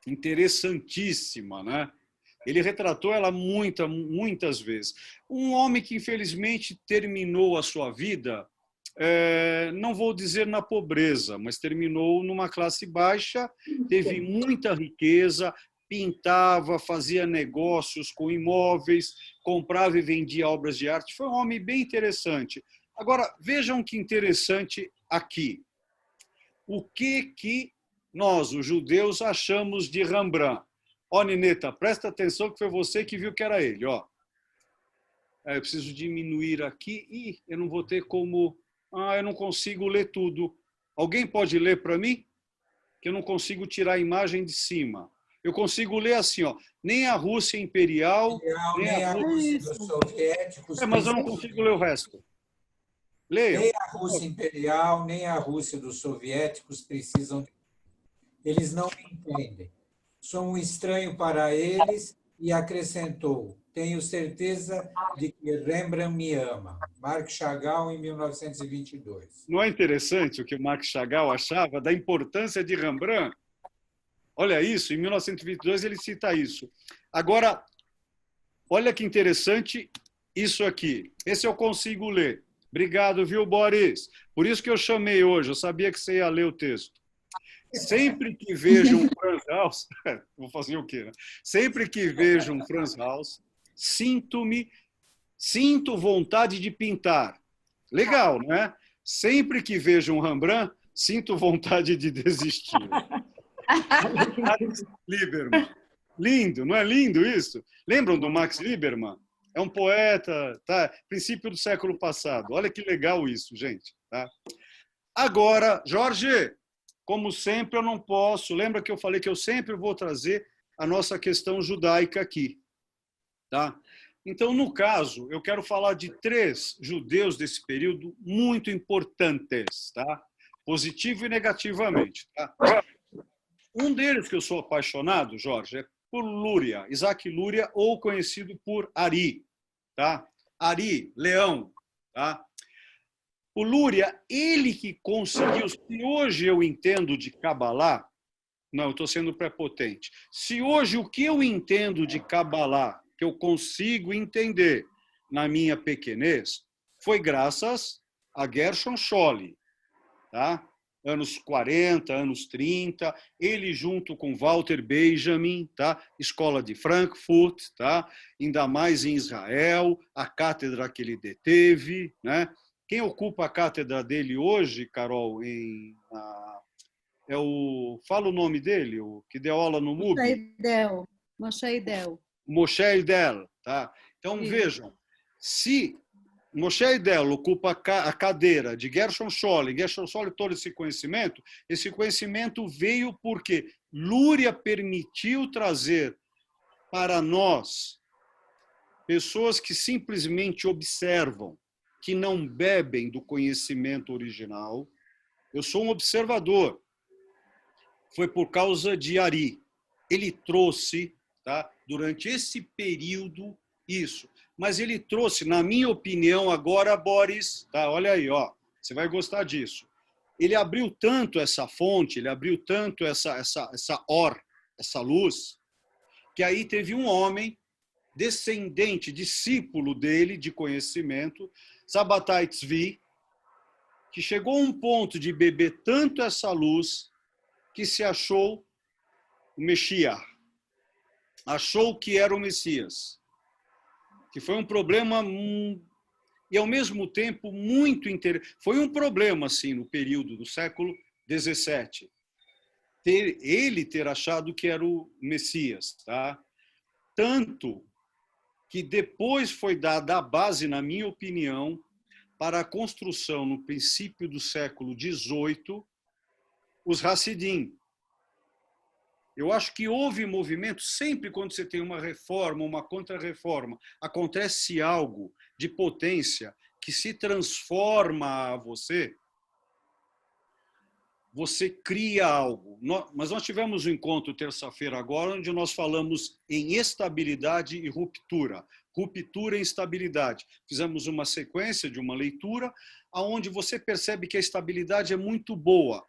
interessantíssima, né? Ele retratou ela muitas vezes. Um homem que, infelizmente, terminou a sua vida, não vou dizer na pobreza, mas terminou numa classe baixa, teve muita riqueza, pintava, fazia negócios com imóveis, comprava e vendia obras de arte. Foi um homem bem interessante. Agora, vejam que interessante aqui. O que nós, os judeus, achamos de Rembrandt? Ó, Nineta, presta atenção que foi você que viu que era ele. Ó. Eu preciso diminuir aqui. Ih, eu não vou ter como... eu não consigo ler tudo. Alguém pode ler para mim? Que eu não consigo tirar a imagem de cima. Eu consigo ler assim, ó. Nem a Rússia imperial, nem a Rússia dos soviéticos. Mas eu não consigo ler o resto. Leia. Nem a Rússia imperial, nem a Rússia dos soviéticos precisam. Eles não me entendem. Sou um estranho para eles e acrescentou: tenho certeza de que Rembrandt me ama. Marc Chagall, em 1922. Não é interessante o que o Marc Chagall achava da importância de Rembrandt? Olha isso, em 1922 ele cita isso. Agora, olha que interessante isso aqui. Esse eu consigo ler. Obrigado, viu, Boris? Por isso que eu chamei hoje, eu sabia que você ia ler o texto. Sempre que vejo um Franz Hals, vou fazer o quê, né? Sempre que vejo um Franz Hals, sinto vontade de pintar. Legal, né? Sempre que vejo um Rembrandt, sinto vontade de desistir. Max Liebermann. Lindo, não é lindo isso? Lembram do Max Liebermann? É um poeta, tá? Princípio do século passado. Olha que legal isso, gente. Tá? Agora, Jorge, como sempre, eu não posso... Lembra que eu falei que eu sempre vou trazer a nossa questão judaica aqui. Tá? Então, no caso, eu quero falar de 3 judeus desse período muito importantes, tá? Positivo e negativamente. Tá? Um deles que eu sou apaixonado, Jorge, é por Lúria, Isaac Lúria, ou conhecido por Ari. Tá? Ari, leão. Tá? O Lúria, ele que conseguiu, se hoje eu entendo de Kabbalah, não, eu estou sendo prepotente, se hoje o que eu entendo de Kabbalah, que eu consigo entender na minha pequenez, foi graças a Gershon Scholem, tá? Anos 40, anos 30, ele junto com Walter Benjamin, tá? Escola de Frankfurt, tá? Ainda mais em Israel, a cátedra que ele deteve, né? Quem ocupa a cátedra dele hoje, Carol, fala o nome dele, o que deu aula no MUB? Moshe Idel. Moshe Idel, tá? Então, vejam, se Moshe Idel ocupa a cadeira de Gershon Scholem todo esse conhecimento veio porque Lúria permitiu trazer para nós, pessoas que simplesmente observam, que não bebem do conhecimento original. Eu sou um observador. Foi por causa de Ari. Ele trouxe, tá, durante esse período, isso. Mas ele trouxe, na minha opinião, agora, Boris, tá, olha aí, ó, você vai gostar disso. Ele abriu tanto essa fonte, ele abriu tanto essa luz, que aí teve um homem, descendente, discípulo dele, de conhecimento, Sabbatai Tzvi, que chegou a um ponto de beber tanto essa luz que se achou o Messias, achou que era o Messias, que foi um problema e, ao mesmo tempo, muito interessante. Foi um problema, assim, no período do século XVII, ele ter achado que era o Messias, tá? Tanto que depois foi dada a base, na minha opinião, para a construção, no princípio do século XVIII, os Hassidim. Eu acho que houve movimento, sempre quando você tem uma reforma, uma contra-reforma, acontece algo de potência que se transforma a você, você cria algo. Mas nós tivemos um encontro terça-feira agora, onde nós falamos em estabilidade e ruptura. Ruptura e instabilidade. Fizemos uma sequência de uma leitura onde você percebe que a estabilidade é muito boa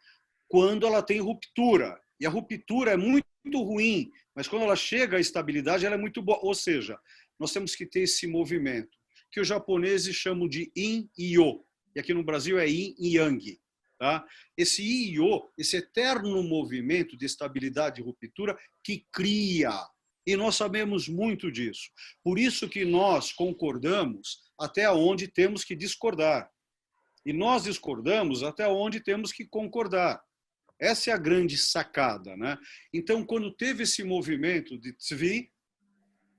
quando ela tem ruptura. E a ruptura é muito ruim, mas quando ela chega à estabilidade, ela é muito boa. Ou seja, nós temos que ter esse movimento, que os japoneses chamam de Yin e Yo. E aqui no Brasil é Yin e Yang. Tá? Esse Yin, esse eterno movimento de estabilidade e ruptura que cria, e nós sabemos muito disso. Por isso que nós concordamos até onde temos que discordar. E nós discordamos até onde temos que concordar. Essa é a grande sacada, né? Então, quando teve esse movimento de Tzvi,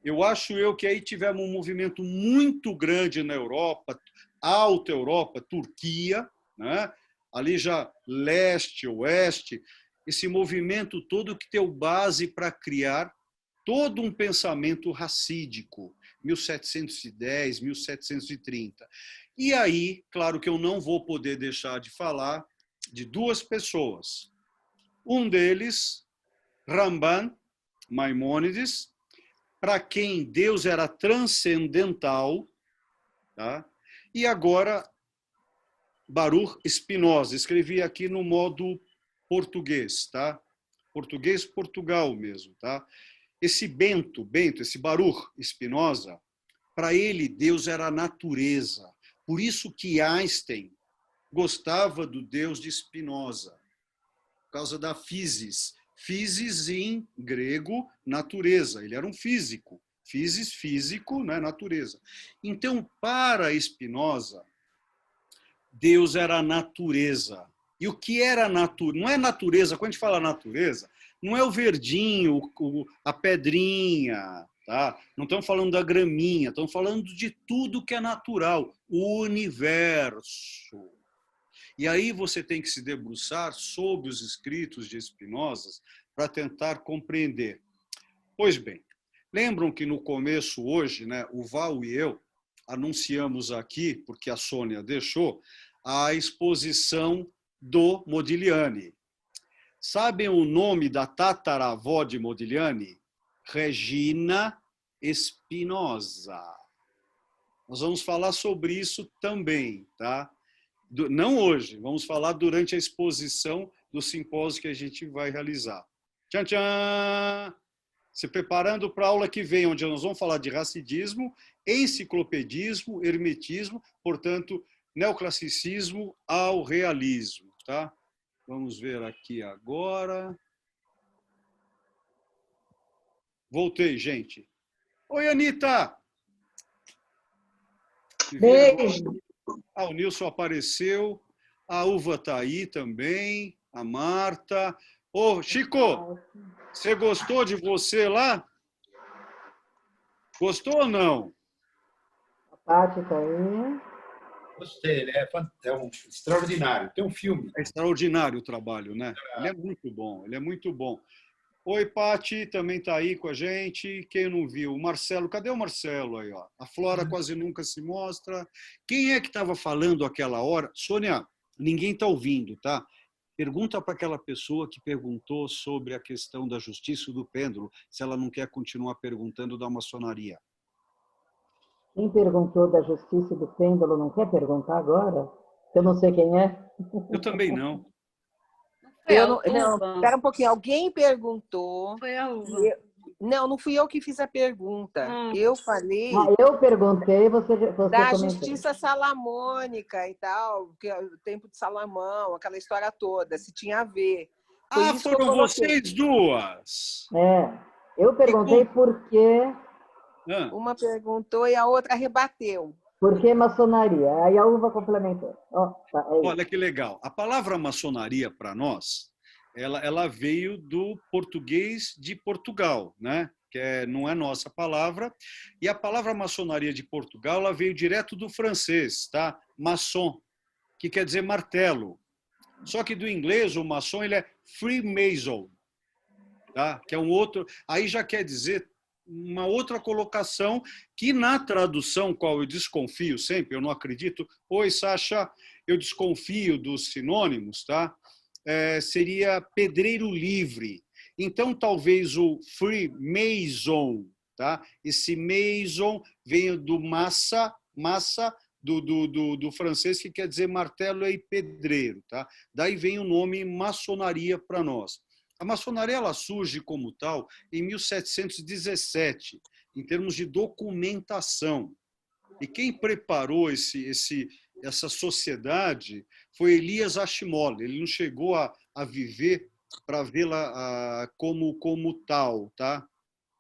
eu acho que aí tivemos um movimento muito grande na Europa, Alta Europa, Turquia, né? Ali já leste, oeste, esse movimento todo que deu base para criar todo um pensamento racídico, 1710, 1730. E aí, claro que eu não vou poder deixar de falar de duas pessoas. Um deles, Ramban, Maimônides, para quem Deus era transcendental, tá? E agora Baruch Spinoza, escrevi aqui no modo português, tá? Português Portugal mesmo, tá? Esse Bento, esse Baruch Spinoza, para ele Deus era a natureza. Por isso que Einstein gostava do Deus de Spinoza, por causa da physis. Physis em grego, natureza. Ele era um físico. Physis, físico, né? Natureza. Então, para Spinoza, Deus era a natureza. E o que era natureza? Não é natureza, quando a gente fala natureza, não é o verdinho, a pedrinha, tá? Não estamos falando da graminha, estamos falando de tudo que é natural, o universo. E aí você tem que se debruçar sobre os escritos de Spinoza para tentar compreender. Pois bem, lembram que no começo hoje, né, o Val e eu anunciamos aqui, porque a Sônia deixou, a exposição do Modigliani. Sabem o nome da tataravó de Modigliani? Regina Spinoza. Nós vamos falar sobre isso também, tá? Não hoje, vamos falar durante a exposição do simpósio que a gente vai realizar. Tchan, tchan! Se preparando para a aula que vem, onde nós vamos falar de racidismo, enciclopedismo, hermetismo, portanto, neoclassicismo ao realismo, tá? Vamos ver aqui agora. Voltei, gente. Oi, Anitta! Beijo. O Nilson apareceu, a Uva está aí também, a Marta. Ô, Chico, você gostou de você lá? Gostou ou não? A Paty está aí. Gostei, ele é um extraordinário. Tem um filme. É extraordinário o trabalho, né? Ele é muito bom, ele é muito bom. Oi, Pati, também está aí com a gente. Quem não viu? O Marcelo, cadê o Marcelo aí? Ó? A Flora quase nunca se mostra. Quem é que estava falando aquela hora? Sônia, ninguém está ouvindo, tá? Pergunta para aquela pessoa que perguntou sobre a questão da justiça do pêndulo, se ela não quer continuar perguntando da maçonaria. Quem perguntou da justiça do pêndulo não quer perguntar agora? Eu não sei quem é. Eu também não. Não, espera um pouquinho. Alguém perguntou. Foi a Uva. Não fui eu que fiz a pergunta. Eu falei Eu perguntei, você da comentou. justiça salamônica e tal, que é o tempo de Salomão, aquela história toda, se tinha a ver. Foi isso que eu Foram coloquei. vocês duas. Eu perguntei por quê. Uma perguntou e a outra rebateu. Por que maçonaria? Aí a Uva complementou. Olha que legal. A palavra maçonaria para nós, ela veio do português de Portugal, né? Que não é nossa palavra. E a palavra maçonaria de Portugal, ela veio direto do francês, tá? Maçon, que quer dizer martelo. Só que do inglês, o maçom, ele é Freemason, tá? Que é um outro. Aí já quer dizer uma outra colocação que na tradução, qual eu desconfio sempre, eu não acredito. Oi, Sasha, eu desconfio dos sinônimos, tá? Seria pedreiro livre. Então, talvez o Freemason, tá? Esse Mason venha do massa do francês, que quer dizer martelo e pedreiro, tá? Daí vem o nome maçonaria para nós. A maçonaria ela surge como tal em 1717, em termos de documentação. E quem preparou essa sociedade foi Elias Ashmole. Ele não chegou a viver para vê-la como tal, tá?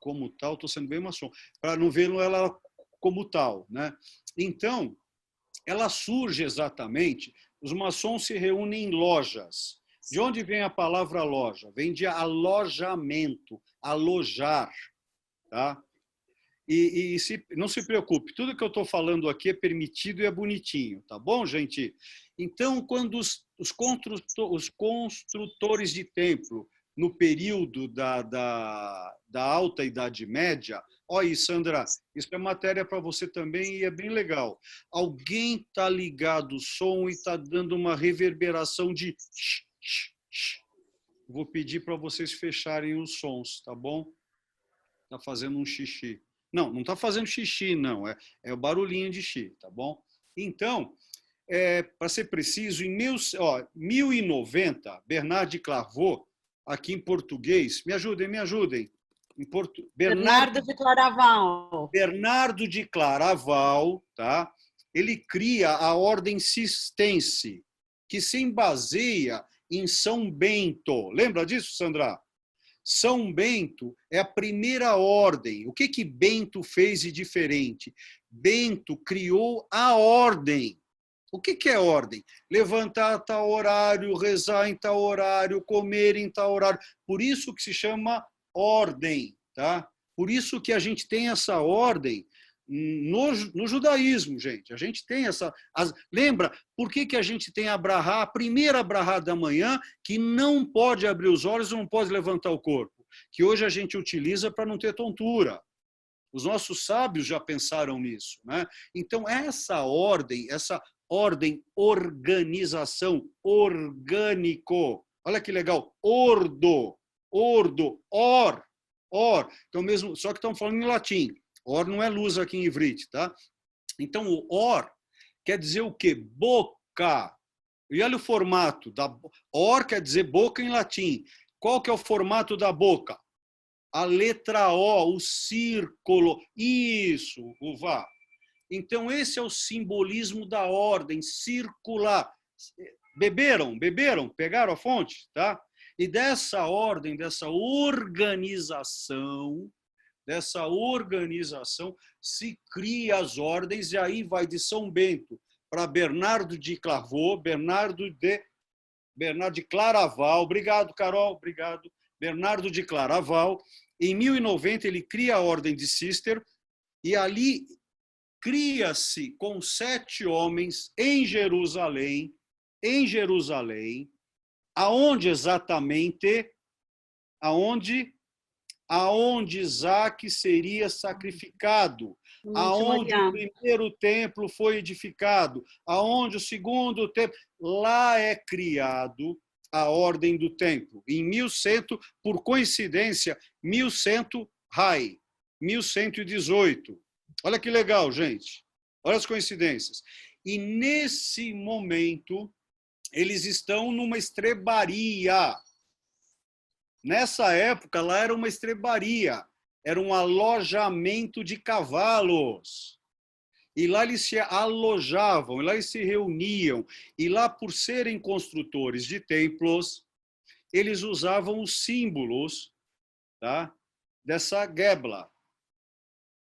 Como tal, estou sendo bem maçom, para não vê-la como tal, né? Então, ela surge exatamente, os maçons se reúnem em lojas. De onde vem a palavra loja? Vem de alojamento, alojar, tá? Não se preocupe, tudo que eu estou falando aqui é permitido e é bonitinho, tá bom, gente? Então, quando os construtores de templo, no período da Alta Idade Média, olha aí, Sandra, isso é matéria para você também e é bem legal. Alguém está ligado o som e está dando uma reverberação de... Vou pedir para vocês fecharem os sons, tá bom? Está fazendo um xixi. Não está fazendo xixi, não. É o barulhinho de xixi, tá bom? Então, para ser preciso, em 1090, Bernard de Clairvaux, aqui em português, me ajudem. Bernardo de Claraval. Bernardo de Claraval, tá? Ele cria a ordem cistense, que se baseia em São Bento. Lembra disso, Sandra? São Bento é a primeira ordem. O que Bento fez de diferente? Bento criou a ordem. O que é ordem? Levantar a tal horário, rezar em tal horário, comer em tal horário. Por isso que se chama ordem, tá? Por isso que a gente tem essa ordem no judaísmo, gente. A gente tem essa... Lembra, por que a gente tem a primeira brahá da manhã, que não pode abrir os olhos, não pode levantar o corpo? Que hoje a gente utiliza para não ter tontura. Os nossos sábios já pensaram nisso, né? Então, essa ordem, organização, orgânico. Olha que legal. Ordo, or. Então, mesmo, só que estamos falando em latim. Or não é luz aqui em ivrite, tá? Então, o or quer dizer o quê? Boca. E olha o formato. Or quer dizer boca em latim. Qual que é o formato da boca? A letra O, o círculo. Isso, Uvá. Então, esse é o simbolismo da ordem circular. Beberam? Pegaram a fonte? Tá? E dessa ordem, dessa organização, se cria as ordens, e aí vai de São Bento para Bernardo de Clairvaux, Bernardo de Claraval. Obrigado, Carol, obrigado. Bernardo de Claraval. Em 1090, ele cria a ordem de Cister, e ali cria-se com 7 homens em Jerusalém, aonde exatamente? Aonde? aonde Isaac seria sacrificado, aonde o primeiro templo foi edificado, aonde o segundo templo. Lá é criado a ordem do templo. Em 1100, por coincidência, 1100 Rai, 1118. Olha que legal, gente. Olha as coincidências. E nesse momento, eles estão numa estrebaria. Nessa época, lá era uma estrebaria, era um alojamento de cavalos. E lá eles se alojavam, e lá eles se reuniam. E lá, por serem construtores de templos, eles usavam os símbolos, tá, dessa Gebla.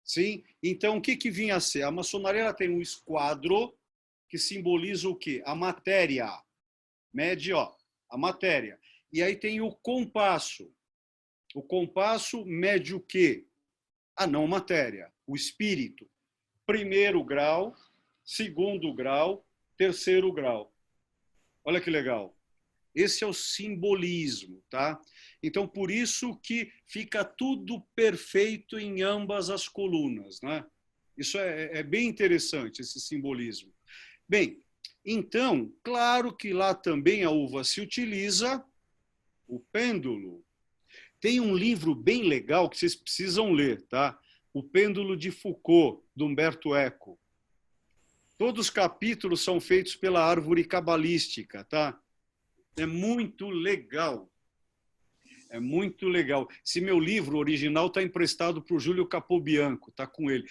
Sim? Então, o que vinha a ser? A maçonaria ela tem um esquadro que simboliza o quê? A matéria. Mede, ó, a matéria. E aí tem o compasso. O compasso mede o quê? A não matéria, o espírito. Primeiro grau, segundo grau, terceiro grau. Olha que legal. Esse é o simbolismo, tá? Então, por isso que fica tudo perfeito em ambas as colunas, né? Isso é bem interessante, esse simbolismo. Bem, então, claro que lá também a uva se utiliza o pêndulo. Tem um livro bem legal que vocês precisam ler, tá? O Pêndulo de Foucault, do Humberto Eco. Todos os capítulos são feitos pela árvore cabalística, tá? É muito legal. É muito legal. Esse meu livro original está emprestado para o Júlio Capobianco, tá com ele.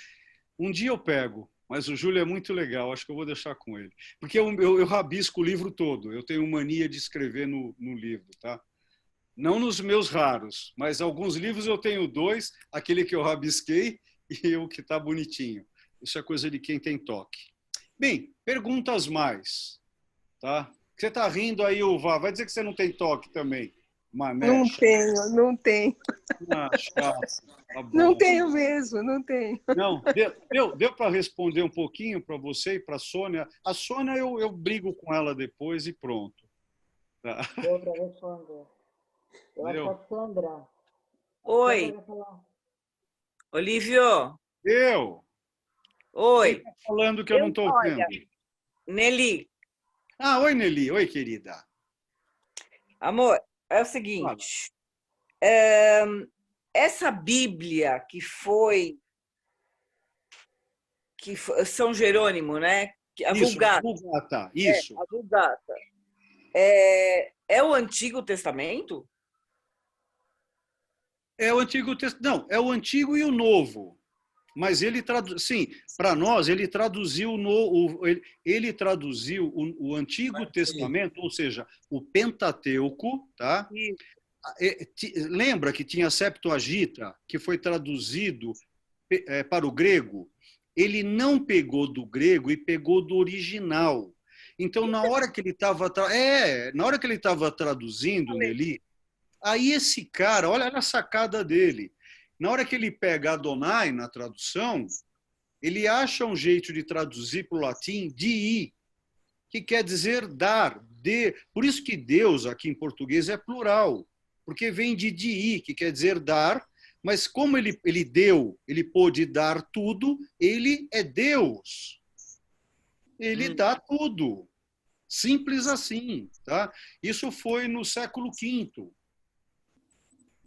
Um dia eu pego, mas o Júlio é muito legal, acho que eu vou deixar com ele. Porque eu rabisco o livro todo, eu tenho mania de escrever no livro, tá? Não nos meus raros, mas alguns livros eu tenho 2, aquele que eu rabisquei e o que está bonitinho. Isso é coisa de quem tem toque. Bem, perguntas mais. Tá? Você está rindo aí, Uva? Vai dizer que você não tem toque também. Mané. Não tenho, não tenho. Ah, chato. Tá bom. Não tenho mesmo, não tenho. Não, deu para responder um pouquinho para você e para a Sônia? A Sônia eu brigo com ela depois e pronto. Tá. Deu para responder. Eu acho que a Sandra. Oi. Olívio. Eu. Oi. Tá falando que eu não estou vendo. Nelly. Ah, oi, Nelly. Oi, querida. Amor, é o seguinte. Essa Bíblia que foi São Jerônimo, né? A Vulgata. Vulgata, isso. A Vulgata. É o Antigo Testamento? É o Antigo Testamento. Não, é o Antigo e o Novo. Mas ele sim, para nós ele traduziu o Antigo Testamento, ou seja, o Pentateuco, tá? Lembra que tinha a Septuaginta, que foi traduzido para o grego? Ele não pegou do grego e pegou do original. Então, na hora que ele estava traduzindo, Nelly, aí esse cara, olha a sacada dele. Na hora que ele pega Adonai na tradução, ele acha um jeito de traduzir para o latim dii, que quer dizer dar, de. Por isso que Deus, aqui em português, é plural, porque vem de dii, que quer dizer dar, mas como ele deu, ele pôde dar tudo, ele é Deus. Ele dá tudo. Simples assim, tá? Isso foi no século V.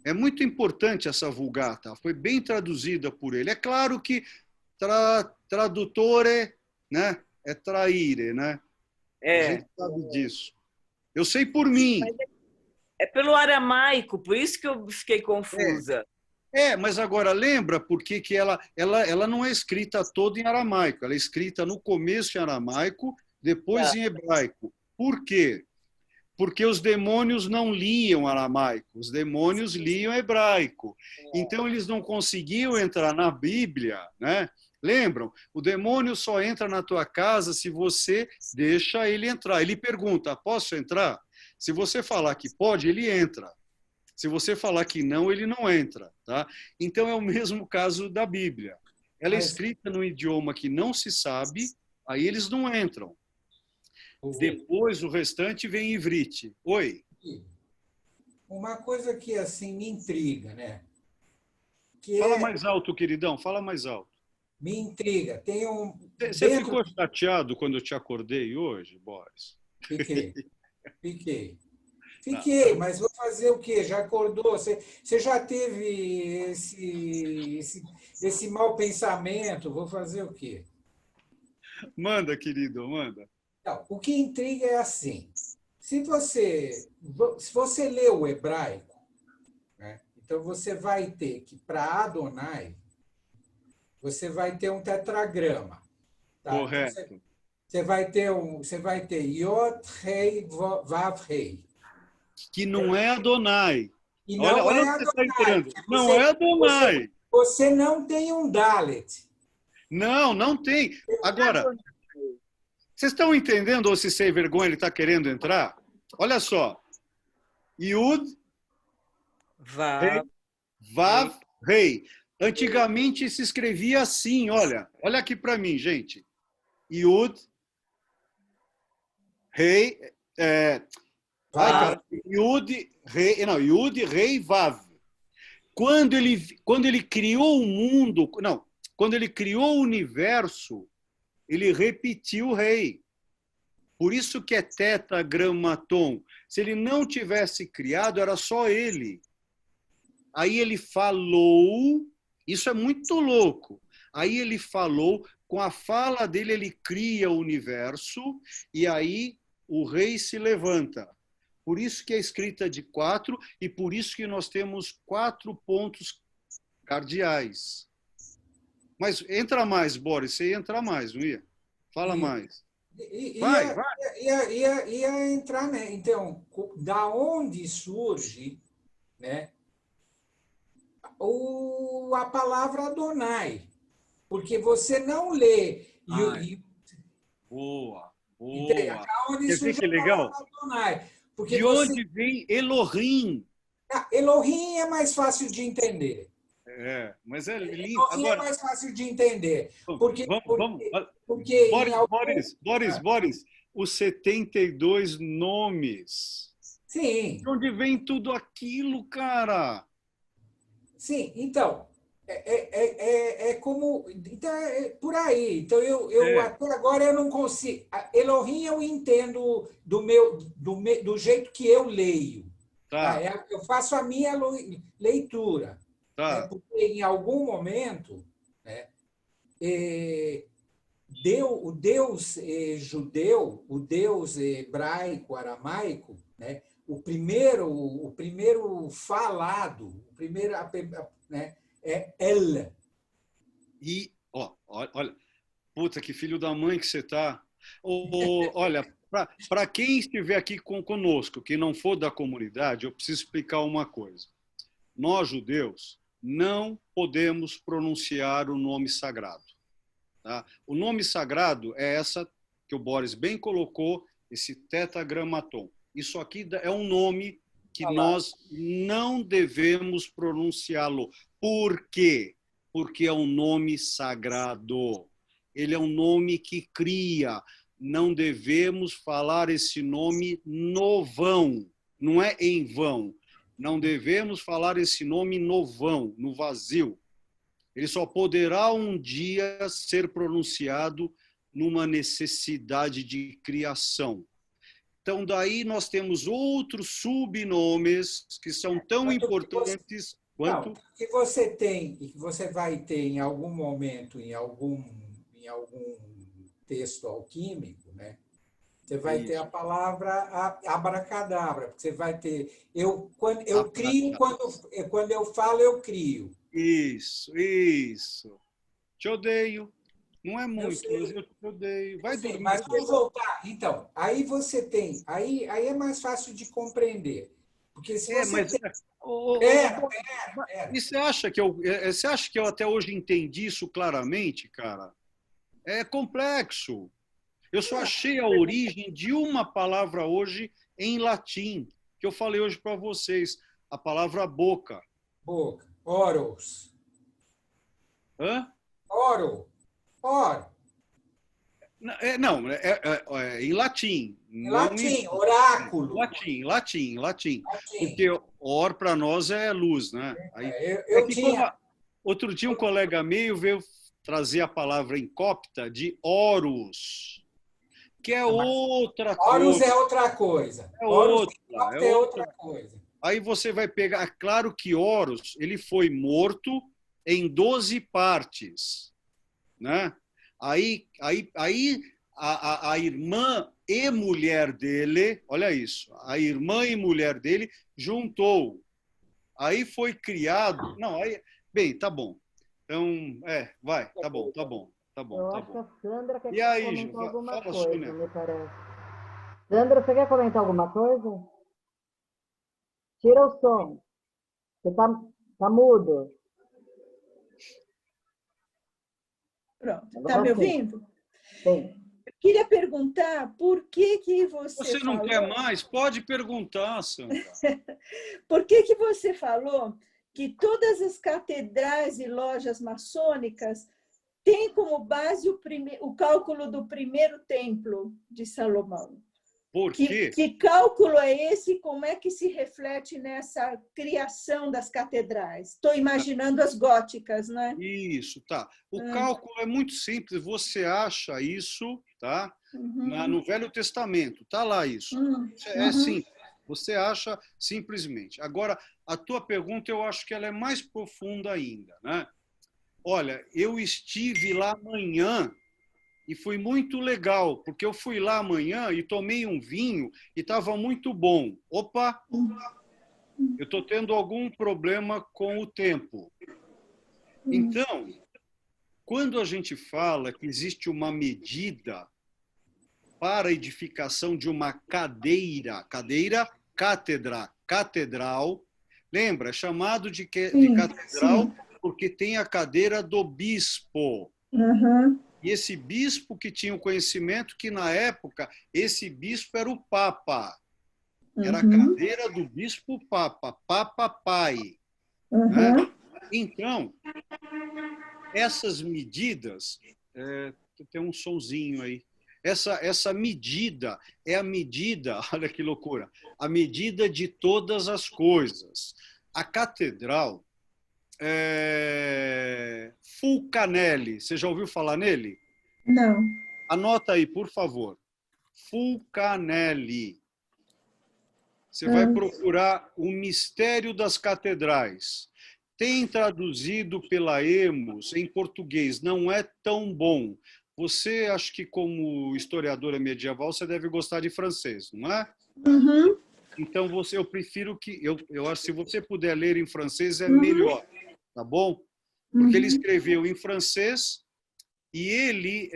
É muito importante essa Vulgata, foi bem traduzida por ele. É claro que tradutore, né, é traire, né? A gente sabe disso. Eu sei por mim. É pelo aramaico, por isso que eu fiquei confusa. Mas agora lembra por que ela não é escrita toda em aramaico, ela é escrita no começo em aramaico, depois em hebraico. Por quê? Porque os demônios não liam aramaico, os demônios liam hebraico. Então, eles não conseguiam entrar na Bíblia, né? Lembram? O demônio só entra na tua casa se você deixa ele entrar. Ele pergunta, posso entrar? Se você falar que pode, ele entra. Se você falar que não, ele não entra. Tá? Então, é o mesmo caso da Bíblia. Ela é escrita num idioma que não se sabe, aí eles não entram. Depois, o restante vem em ivrite. Oi? Uma coisa que assim me intriga, né? Fala mais alto, queridão, fala mais alto. Me intriga. Tem Você ficou chateado quando eu te acordei hoje, Boris? Fiquei, mas vou fazer o quê? Já acordou? Você já teve esse mau pensamento? Vou fazer o quê? Manda, querido, manda. Não, o que intriga é assim. Se você lê o hebraico, né, então você vai ter que, para Adonai, você vai ter um tetragrama. Tá? Correto. Então, você vai ter Yod, Rei, Vav, Rei. Que não é Adonai. E não olha é o que você está Adonai. entendendo. Não é Adonai. Você não tem um Dalet. Não tem. Agora, vocês estão entendendo ou se sem vergonha ele está querendo entrar? Olha só. Yud, Vav, Rei. Antigamente se escrevia assim, olha aqui para mim, gente. Yud, Rei, Yud, Rei, Vav. Quando ele criou o mundo, quando ele criou o universo, ele repetiu o Rei. Por isso que é tetragramaton. Se ele não tivesse criado, era só ele. Aí ele falou, isso é muito louco. Aí ele falou, com a fala dele, ele cria o universo, e aí o Rei se levanta. Por isso que é escrita de 4, e por isso que nós temos 4 pontos cardeais. Mas entra mais, Boris, você ia entrar mais, não ia? Fala mais. Vai. Ia entrar, né? Então, da onde surge, né, a palavra Adonai? Porque você não lê. Boa. Da onde Quer surge ver que legal? Adonai? Porque de onde vem Elohim? Elohim é mais fácil de entender. Mas é lindo. Elohim é mais fácil de entender. Porque Boris, os 72 nomes. Sim. De onde vem tudo aquilo, cara? Sim, então, é como... Então, é por aí. Então, até agora eu não consigo... Elohim eu entendo do jeito que eu leio. Tá. Eu faço a minha leitura. Tá. Porque em algum momento, né, o Deus judeu, o Deus hebraico, aramaico, né, o primeiro falado, né, é El. E, olha, puta, que filho da mãe que você tá. Olha, para quem estiver aqui conosco, que não for da comunidade, eu preciso explicar uma coisa. Nós, judeus, não podemos pronunciar o nome sagrado. Tá? O nome sagrado é essa que o Boris bem colocou, esse tetragramaton. Isso aqui é um nome que nós não devemos pronunciá-lo. Por quê? Porque é um nome sagrado. Ele é um nome que cria. Não devemos falar esse nome no vão. Não é em vão. Não devemos falar esse nome no vão, no vazio. Ele só poderá um dia ser pronunciado numa necessidade de criação. Então, daí nós temos outros subnomes que são tão importantes quanto... que você tem e que você vai ter em algum momento, em algum texto alquímico, né? Você vai ter a palavra abracadabra, porque você vai ter... Quando eu falo, eu crio. Isso. Te odeio. Não é muito, mas eu te odeio. Vai dormir. Mas vamos voltar. Então, aí você tem... Aí é mais fácil de compreender. Porque se você E você acha que eu até hoje entendi isso claramente, cara? É complexo. Eu só achei a origem de uma palavra hoje em latim, que eu falei hoje para vocês. A palavra boca. Boca. Oros. Hã? Oro. Não, em latim. Em latim, oráculo. Latim. Porque or para nós é luz, né? Outro dia um colega meu veio trazer a palavra em copta de Horus, que é outra Horus coisa. é outra coisa. É Horus outra, é outra coisa. Aí você vai pegar... Claro que Horus ele foi morto em 12 partes. Né? Aí a irmã e mulher dele, olha isso, a irmã e mulher dele juntou. Aí foi criado... Não, aí... Bem, tá bom. Então, vai, tá bom. Eu acho que a Sandra quer E aí, comentar alguma fala, coisa, Sônia. me parece. Sandra, você quer comentar alguma coisa? Tira o som. Você tá mudo. Pronto. Agora Está me sim. ouvindo? Sim. Eu queria perguntar por que Você não falou... quer mais? Pode perguntar, Sandra. Por que você falou que todas as catedrais e lojas maçônicas têm como base o cálculo do primeiro templo de Salomão? Por quê? Que cálculo é esse? Como é que se reflete nessa criação das catedrais? Estou imaginando as góticas, né? Isso, tá. O cálculo é muito simples. Você acha isso, tá? Uhum. No Velho Testamento, tá lá isso. É simples. Você acha simplesmente. Agora, a tua pergunta, eu acho que ela é mais profunda ainda, né? Olha, eu estive lá amanhã e foi muito legal, porque eu fui lá amanhã e tomei um vinho e estava muito bom. Opa, eu estou tendo algum problema com o tempo. Então, quando a gente fala que existe uma medida para a edificação de uma catedral, lembra, é chamado de catedral porque tem a cadeira do bispo. E esse bispo que tinha o conhecimento que, na época, esse bispo era o Papa. Era a cadeira do bispo Papa, Papa Pai. Né? Então, essas medidas... tem um sonzinho aí. Essa medida é a medida, olha que loucura, a medida de todas as coisas. A catedral... Fulcanelli. Você já ouviu falar nele? Não. Anota aí, por favor. Fulcanelli. Você vai procurar o Mistério das Catedrais. Tem traduzido pela Emos em português. Não é tão bom. Você, acho que como historiadora medieval, você deve gostar de francês, não é? Então, eu prefiro que... Eu acho que se você puder ler em francês, é melhor. Tá bom? Porque ele escreveu em francês e ele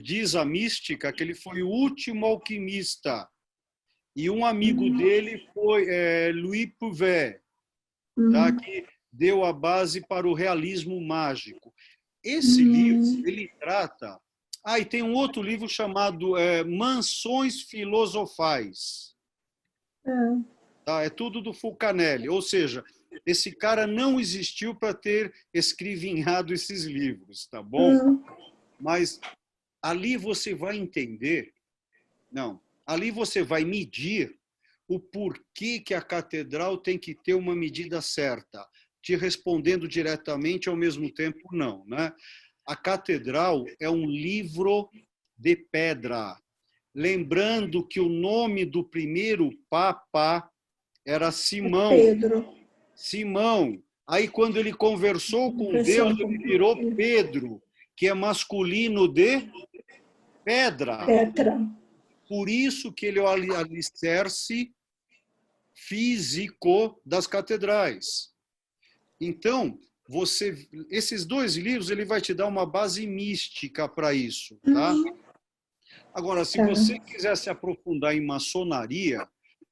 diz a mística que ele foi o último alquimista. E um amigo dele foi Louis Pouvet, tá? Que deu a base para o realismo mágico. Esse livro, ele trata... e tem um outro livro chamado Mansões Filosofais. Tá? É tudo do Fulcanelli. Ou seja, esse cara não existiu para ter escrevinhado esses livros, tá bom? Mas ali você vai entender... Não, ali você vai medir o porquê que a catedral tem que ter uma medida certa. Te respondendo diretamente, ao mesmo tempo, não. Né? A catedral é um livro de pedra. Lembrando que o nome do primeiro Papa era Simão. Pedro. Simão. Aí, quando ele conversou com Deus, ele virou Pedro, que é masculino de pedra. Por isso que ele é o alicerce físico das catedrais. Então, esses dois livros, ele vai te dar uma base mística para isso. Tá? Agora, se você quiser se aprofundar em maçonaria,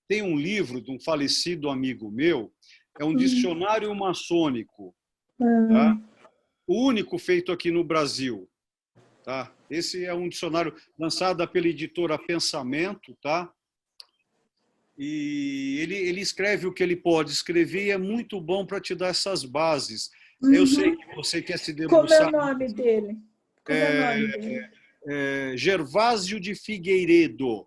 tem um livro de um falecido amigo meu, é um dicionário maçônico, tá? O único feito aqui no Brasil. Tá? Esse é um dicionário lançado pela editora Pensamento, tá? E ele escreve o que ele pode escrever e é muito bom para te dar essas bases. Eu sei que você quer se debruçar... Como é o nome dele? Gervásio de Figueiredo.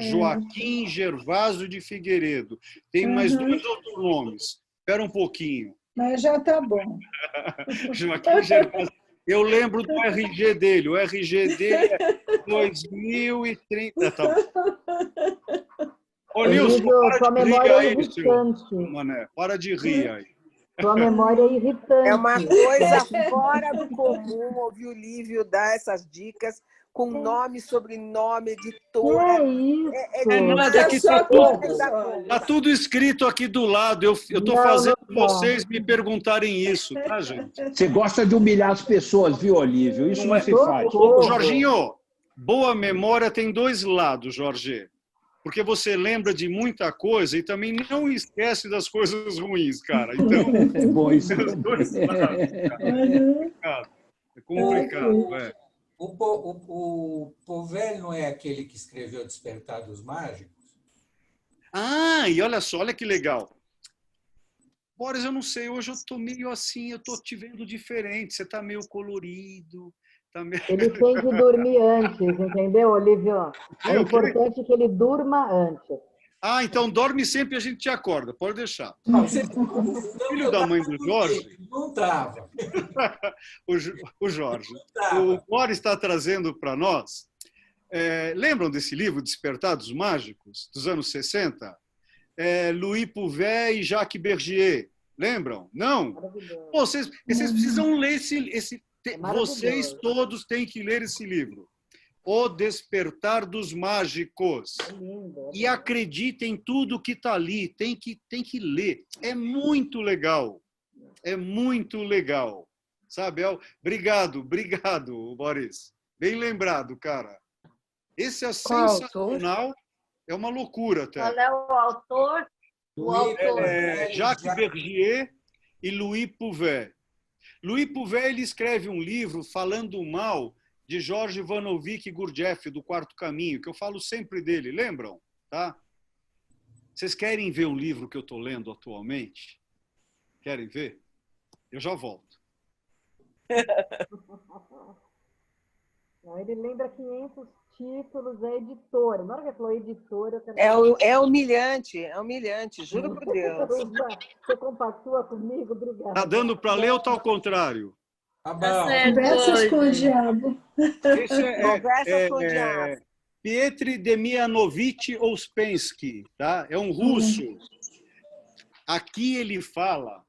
Joaquim Gervásio de Figueiredo. Tem mais dois outros nomes. Espera um pouquinho. Mas já está bom. Joaquim Gervásio. Eu lembro do RG dele. O RG dele é 2030. Tá bom. Ô, Nilson, para sua de rir memória é aí, irritante. Mané. Para de rir aí. Sua memória é irritante. É uma coisa fora do comum ouvir o Lívio dar essas dicas com nome, sobrenome, editora. Que isso? Nada, aqui tá tudo escrito aqui do lado. Eu estou fazendo vocês me perguntarem isso, tá, gente? Você gosta de humilhar as pessoas, viu, Olívio? Isso não se faz. Ô, Jorginho, boa memória tem dois lados, Jorge. Porque você lembra de muita coisa e também não esquece das coisas ruins, cara. Então, é bom isso. Dois lados, cara. É complicado, é. O Pauwels não é aquele que escreveu Despertar dos Mágicos? Ah, e olha só, olha que legal. Boris, eu não sei, hoje eu estou meio assim, eu estou te vendo diferente, você está meio colorido. Tá meio... Ele tem que dormir antes, entendeu, Olívio? É importante que ele durma antes. Ah, então dorme sempre e a gente te acorda, pode deixar. O filho da mãe do Jorge... Não estava. O Jorge. O Boris está trazendo para nós... lembram desse livro, Despertar dos Mágicos, dos anos 60? Louis Pouvet e Jacques Bergier. Lembram? Não? Pô, vocês precisam ler esse vocês todos têm que ler esse livro. O Despertar dos Mágicos. E acreditem em tudo que está ali. Tem que ler. É muito legal. É muito legal. Sabe? Obrigado, Boris. Bem lembrado, cara. Esse é sensacional. É uma loucura até. Qual é o autor? Jacques Bergier e Louis Pouvet. Louis Pouvet ele escreve um livro falando mal de Georges Ivanovich Gurdjieff, do Quarto Caminho, que eu falo sempre dele, lembram? Tá? Vocês querem ver um livro que eu estou lendo atualmente? Querem ver? Eu já volto. Ele lembra 500 títulos, é editora. Na hora que ele falou editora... É humilhante, juro por Deus. Você compactua comigo? Obrigada. Tá dando para ler ou tá ao contrário? Conversas com o diabo. Conversas com o diabo. Pietr Demianovich Ouspensky, tá? É um russo. Aqui ele fala,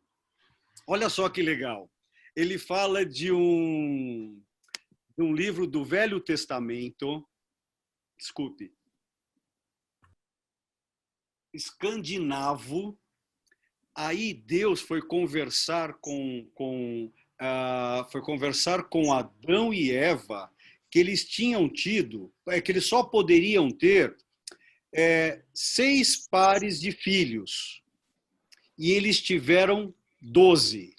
olha só que legal, ele fala de um livro do Velho Testamento, desculpe, escandinavo. Aí Deus foi conversar com Adão e Eva, que eles tinham tido, que eles só poderiam ter 6 pares de filhos. E eles tiveram 12.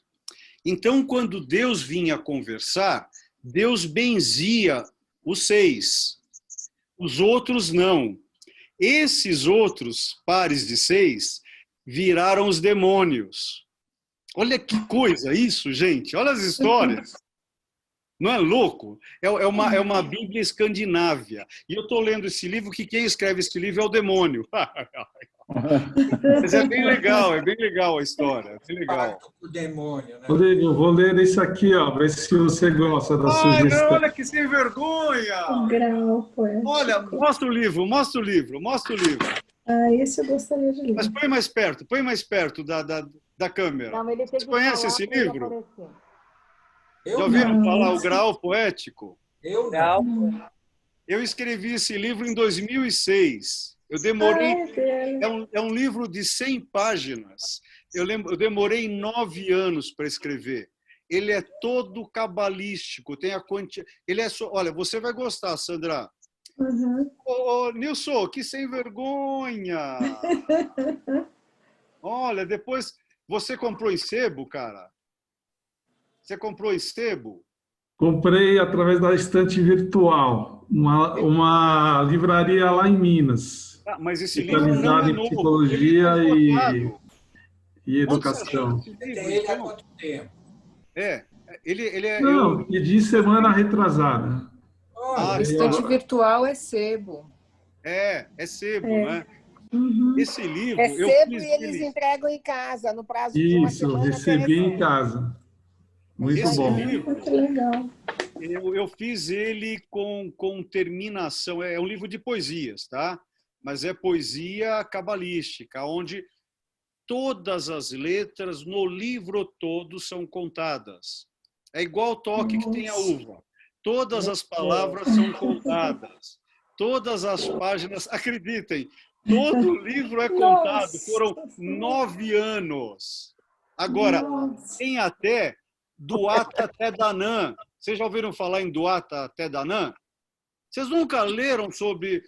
Então, quando Deus vinha conversar, Deus benzia os 6. Os outros não. Esses outros pares de 6 viraram os demônios. Olha que coisa isso, gente. Olha as histórias. Não é louco? É uma Bíblia escandinávia. E eu estou lendo esse livro que quem escreve esse livro é o demônio. Mas é bem legal a história. É bem legal. O demônio, né? Rodrigo, vou ler isso aqui, ó, ver se você gosta da sugestão. Não, olha que sem vergonha! O grau poético. Olha, mostra o livro. Ah, esse eu gostaria de ler. Mas põe mais perto da câmera. Não, ele tem Você que conhece falar esse pra ele livro? aparecer. Já ouviram falar o grau poético? Eu não. Eu escrevi esse livro em 2006. Eu demorei... É um livro de 100 páginas. Eu demorei 9 anos para escrever. Ele é todo cabalístico. Tem a ele é só... Olha, você vai gostar, Sandra. Ô, Nilson, que sem vergonha! Olha, depois... Você comprou em sebo, cara? Você comprou em sebo? Comprei através da Estante Virtual, uma livraria lá em Minas. Mas esse livro não especializada é em novo. psicologia e educação. Tem ele há quanto tempo? Ele é... Não, pedi semana retrasada. Estante virtual é sebo. É sebo, né? Esse livro, eu Recebo fiz e eles ele... entregam em casa, no prazo de uma Isso, semana. recebi em casa. Muito Esse bom. livro, Muito legal. eu fiz ele com terminação. É um livro de poesias, tá? Mas é poesia cabalística, onde todas as letras no livro todo são contadas. É igual o toque que tem a uva. Todas as palavras são contadas. Todas as páginas, acreditem, todo o livro é contado. Foram 9 anos. Agora, tem até Duata até Danã. Vocês já ouviram falar em Duata até Danã? Vocês nunca leram sobre...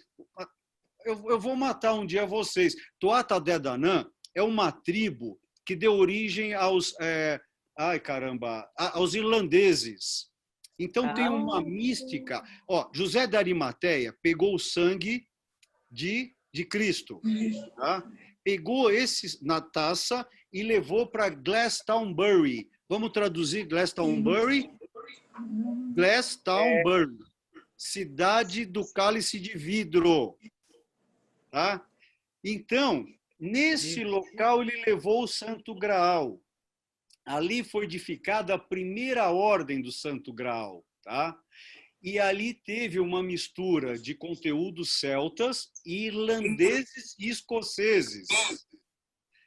Eu vou matar um dia vocês. Duata até Danã é uma tribo que deu origem aos... aos irlandeses. Então tem uma mística. Ó, José de Arimateia pegou o sangue de Cristo, tá? Pegou esse na taça e levou para Glastonbury. Vamos traduzir Glastonbury? Glastonbury, cidade do cálice de vidro, tá? Então, nesse local ele levou o Santo Graal. Ali foi edificada a primeira ordem do Santo Graal, tá? E ali teve uma mistura de conteúdos celtas, irlandeses e escoceses.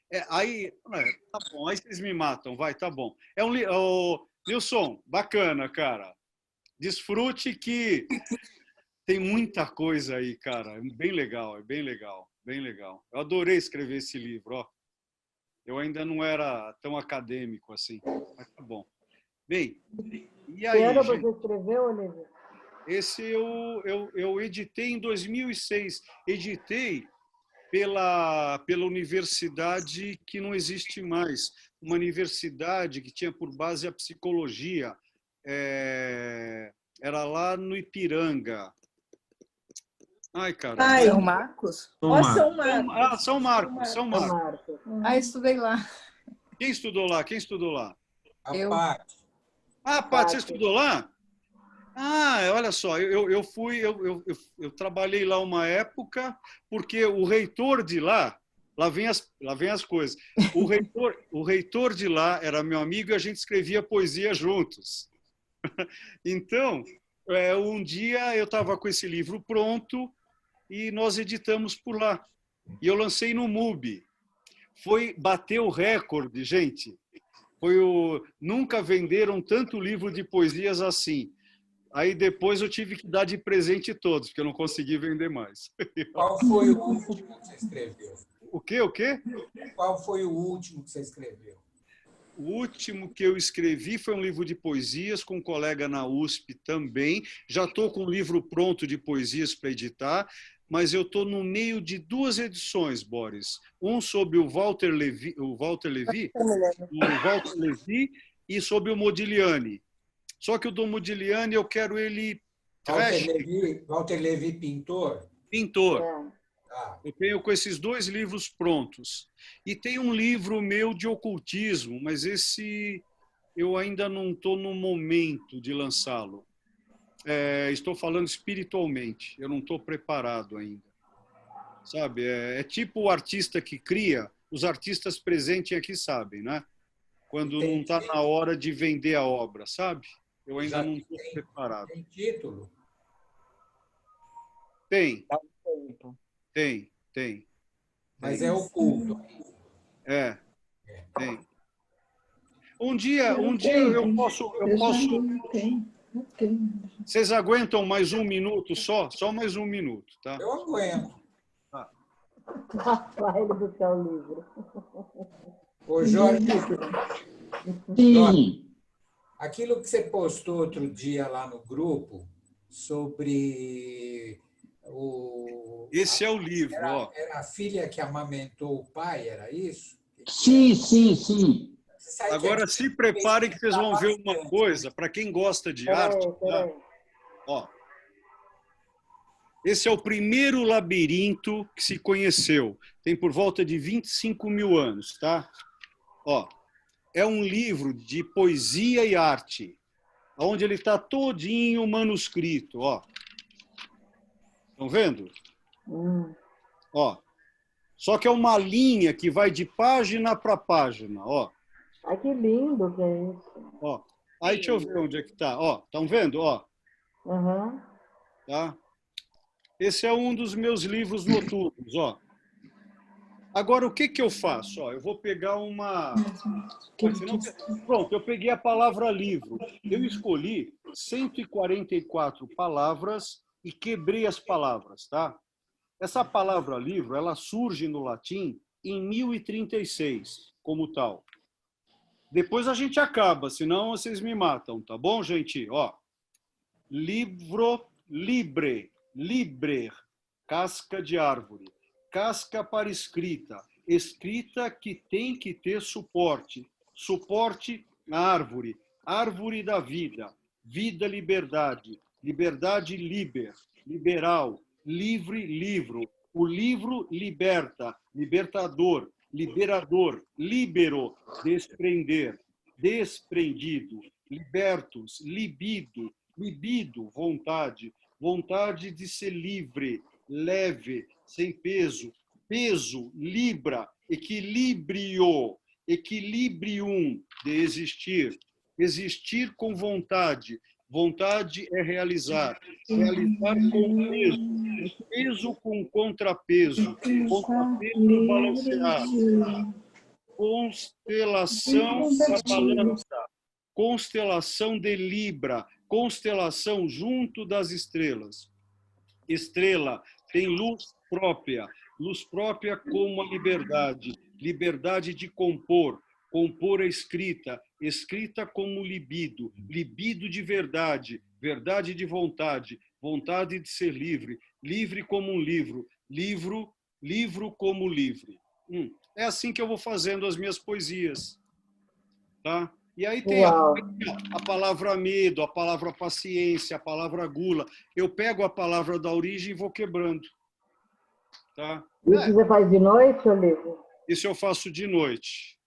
Tá bom, aí vocês me matam, vai, tá bom. Nilson, bacana, cara. Desfrute que tem muita coisa aí, cara. É bem legal, bem legal. Eu adorei escrever esse livro, ó. Eu ainda não era tão acadêmico assim, mas tá bom. Bem, e aí, Que ano gente? você escreveu, Olívio? Esse eu editei em 2006. Editei pela universidade que não existe mais. Uma universidade que tinha por base a psicologia. Era lá no Ipiranga. Ai, cara. São Marcos? São Marcos. São Marcos. Estudei lá. Quem estudou lá? Eu. Paty, você estudou lá? Olha só, eu trabalhei lá uma época, porque o reitor de lá vem as coisas. O reitor de lá era meu amigo e a gente escrevia poesia juntos. Então, um dia eu estava com esse livro pronto e nós editamos por lá. E eu lancei no MUBI. Bateu o recorde, gente. Nunca venderam tanto livro de poesias assim. Aí depois eu tive que dar de presente todos, porque eu não consegui vender mais. Qual foi o último que você escreveu? O quê? Qual foi o último que você escreveu? O último que eu escrevi foi um livro de poesias com um colega na USP também. Já estou com um livro pronto de poesias para editar, mas eu estou no meio de 2 edições, Boris. Um sobre o Walter Levi e sobre o Modigliani. Só que o do Modigliani eu quero ele... Walter Levi, pintor? Pintor. Eu tenho com esses 2 livros prontos. E tem um livro meu de ocultismo, mas esse eu ainda não estou no momento de lançá-lo. Estou falando espiritualmente, eu não estou preparado ainda. Sabe, é tipo o artista que cria, os artistas presentes aqui sabem, né? Quando não está na hora de vender a obra, sabe? Eu ainda não estou preparado. Tem título? Tem. Mas é oculto. Tem. Um dia eu posso... Vocês aguentam mais 1 minuto só? Só mais 1 minuto, tá? Eu aguento. Vai ele buscar o livro. Ô, Jorge. Sim. Aquilo que você postou outro dia lá no grupo sobre Esse é o livro, ó. Era a filha que amamentou o pai, era isso? Sim. Agora se preparem que vocês vão ver uma coisa, para quem gosta de arte. Tá? Ó, esse é o primeiro labirinto que se conheceu. Tem por volta de 25 mil anos, tá? Ó, é um livro de poesia e arte, onde ele está todinho manuscrito, ó. Estão vendo? Ó, Só que é uma linha que vai de página para página, ó. Ai, que lindo que é isso. Ó. Aí deixa eu ver onde é que tá. Ó, estão vendo? Ó, Uhum. tá? Esse é um dos meus livros noturnos, ó. Agora, o que que eu faço? Ó, eu vou pegar uma... Pronto, eu peguei a palavra livro. Eu escolhi 144 palavras e quebrei as palavras, tá? Essa palavra livro, ela surge no latim em 1036, como tal. Depois a gente acaba, senão vocês me matam, tá bom, gente? Ó, livro, libre, liber, casca de árvore, casca para escrita, escrita que tem que ter suporte, suporte na árvore, árvore da vida, vida, liberdade, liberdade, liber, liberal, livre, livro, o livro liberta, libertador, liberador, libero, desprender, desprendido, libertos, libido, libido, vontade, vontade de ser livre, leve, sem peso, peso, libra, equilíbrio, equilibrium, de existir, existir com vontade, vontade é realizar, realizar com peso, peso com contrapeso, contrapeso balancear, constelação da balança, constelação de Libra, constelação junto das estrelas. Estrela tem luz própria como a liberdade, liberdade de compor, compor a escrita, escrita como libido, libido de verdade, verdade de vontade, vontade de ser livre, livre como um livro, livro, livro como livre. É assim que eu vou fazendo as minhas poesias, tá? E aí tem a palavra medo, a palavra paciência, a palavra gula. Eu pego a palavra da origem e vou quebrando, tá? Isso você faz de noite, Olívio? Isso eu faço de noite.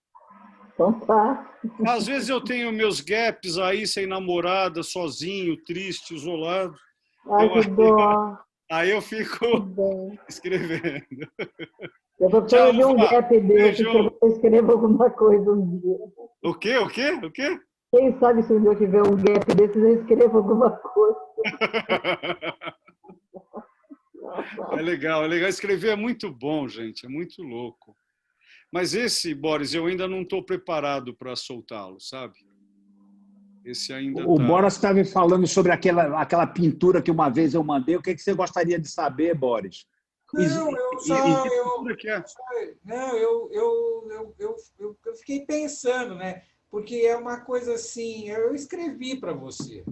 Então tá. Às vezes eu tenho meus gaps aí, sem namorada, sozinho, triste, isolado. Ai, que dó. Aí eu fico escrevendo. Eu tô precisando de um gap desse, que eu escrevo alguma coisa um dia. O quê? O quê? O quê? Quem sabe se um dia eu tiver um gap desses, eu escrevo alguma coisa. É legal, é legal. Escrever é muito bom, gente, é muito louco. Mas esse, Boris, eu ainda não estou preparado para soltá-lo, sabe? Esse ainda O Boris estava me falando sobre aquela pintura que uma vez eu mandei. O que você gostaria de saber, Boris? Eu fiquei pensando, né? Porque é uma coisa assim, eu escrevi para você.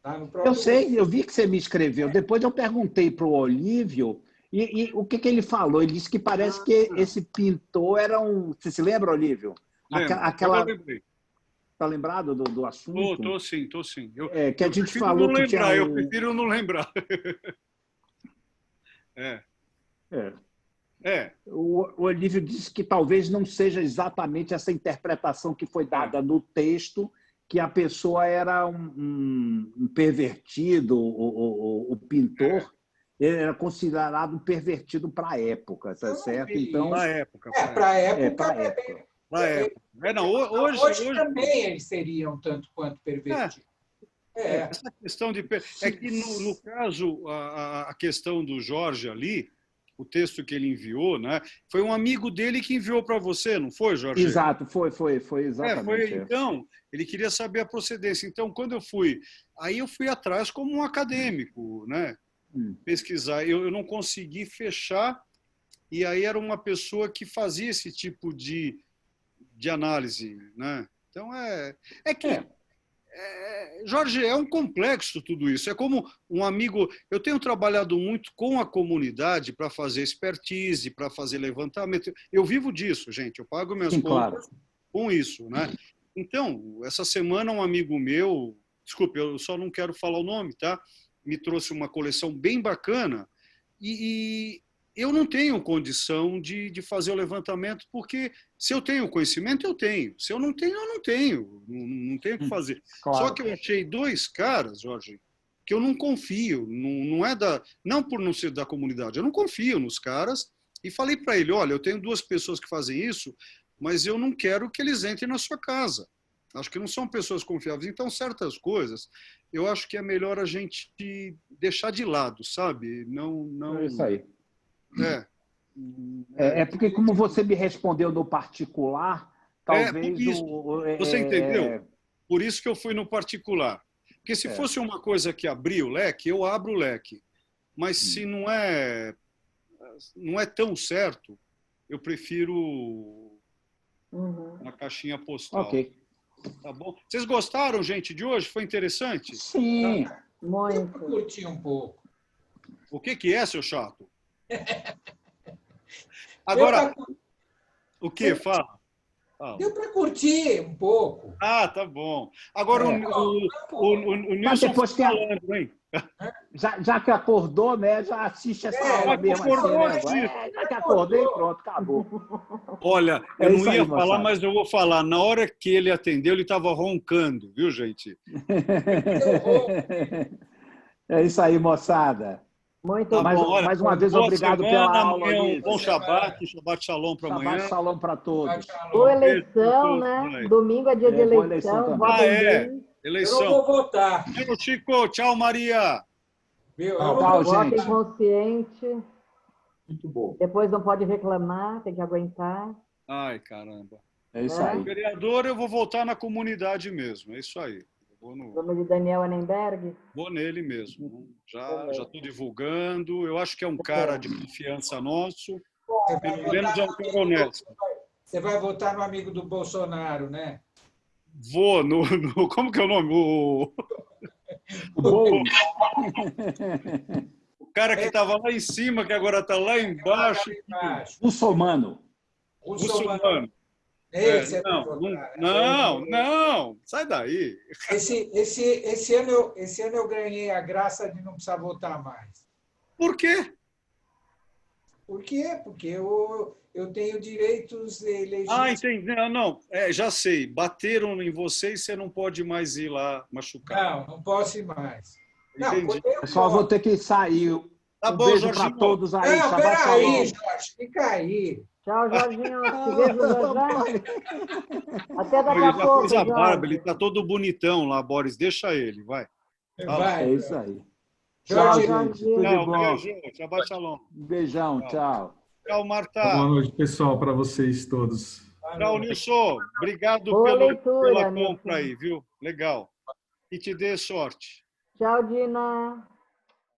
Tá? No próprio... Eu sei, eu vi que você me escreveu. Depois eu perguntei para o Olívio e o que ele falou. Ele disse que parece que esse pintor era um... Você se lembra, Olívio? Está lembrado do assunto? Estou sim. Que a gente falou que tinha Eu prefiro não lembrar. O Olívio disse que talvez não seja exatamente essa interpretação que foi dada no texto, que a pessoa era um pervertido, o pintor era considerado um pervertido para a época, tá certo? Então, para a época. Para a época. Hoje também eles seriam tanto quanto pervertidos. Essa questão de... É que, no caso, a questão do Jorge ali, o texto que ele enviou, né? Foi um amigo dele que enviou para você, não foi, Jorge? Exato, foi exatamente. Então, ele queria saber a procedência. Então, quando eu fui atrás como um acadêmico, né? Pesquisar. Eu não consegui fechar, e aí era uma pessoa que fazia esse tipo de análise, né? Então, Jorge, é um complexo tudo isso. É como um amigo... Eu tenho trabalhado muito com a comunidade para fazer expertise, para fazer levantamento. Eu vivo disso, gente. Eu pago minhas contas com isso, né? Então, essa semana um amigo meu... Desculpe, eu só não quero falar o nome, tá? Me trouxe uma coleção bem bacana e eu não tenho condição de fazer o levantamento, porque se eu tenho conhecimento, eu tenho. Se eu não tenho, eu não tenho. Não tenho o que fazer. Claro. Só que eu achei 2 caras, Jorge, que eu não confio. Não por não ser da comunidade. Eu não confio nos caras E falei para ele, olha, eu tenho 2 pessoas que fazem isso, mas eu não quero que eles entrem na sua casa. Acho que não são pessoas confiáveis. Então, certas coisas, eu acho que é melhor a gente deixar de lado, sabe? Não. É isso aí. Porque, como você me respondeu no particular, talvez... Você entendeu? Por isso que eu fui no particular. Porque se fosse uma coisa que abria o leque, eu abro o leque. Mas se não é tão certo, eu prefiro uma caixinha postal. Ok. Tá bom? Vocês gostaram, gente, de hoje? Foi interessante? Sim. Muito. Eu curti um pouco. O que é, seu chato? Agora, o que? Fala. Deu para curtir um pouco. Ah, tá bom. Agora, o Nilson depois está falando, hein? Já que acordou, né? Já assiste essa aula mesmo. Já que acordei, pronto, acabou. Olha, eu não ia falar, mas eu vou falar. Na hora que ele atendeu, ele estava roncando, viu, gente? É isso aí, moçada. Muito mais uma vez, obrigado pela aula. Amanhã, bom Shabbat Shalom para amanhã. Shabbat Shalom para todos. Boa eleição, né? Domingo é dia de eleição. Eleição. Eu não vou votar. Tchau, Chico. Tchau, Maria. Votem consciente. Muito bom. Depois não pode reclamar, tem que aguentar. Ai, caramba. É isso aí. Vereador, eu vou votar na comunidade mesmo. É isso aí. Vamos de Daniel Annenberg? Vou nele mesmo. Já estou divulgando. Eu acho que é um cara de confiança nosso. Pelo menos é um cara honesto. Você vai votar no amigo do Bolsonaro, né? Vou no como que é o nome? O cara que estava lá em cima, que agora está lá embaixo. Muçulmano. Não, sai daí. Esse ano eu ganhei a graça de não precisar votar mais. Por quê? Por quê? Porque eu tenho direitos legítimos. Ah, entendi. Não, já sei. Bateram em você e você não pode mais ir lá machucar. Não posso ir mais. Entendi. Eu só vou ter que sair. Tá um bom, beijo Jorginho. para todos aí. Não, peraí, Jorge, fica aí. Tchau, Jorginho. Te vejo já. Até daqui Ele a já pouco, fez a barba, Jorge. ele tá todo bonitão lá, Boris. Deixa ele, vai. Vai. É isso aí. Jorge, Tchau, gente. Tudo de Tchau, bom. beijo. Shabbat Shalom. Beijão, tchau. Tchau, Marta. Boa noite, pessoal, para vocês todos. Tchau, Nilson. Obrigado Boa leitura, pela Nilson. compra aí, viu? Legal. E te dê sorte. Tchau, Dina.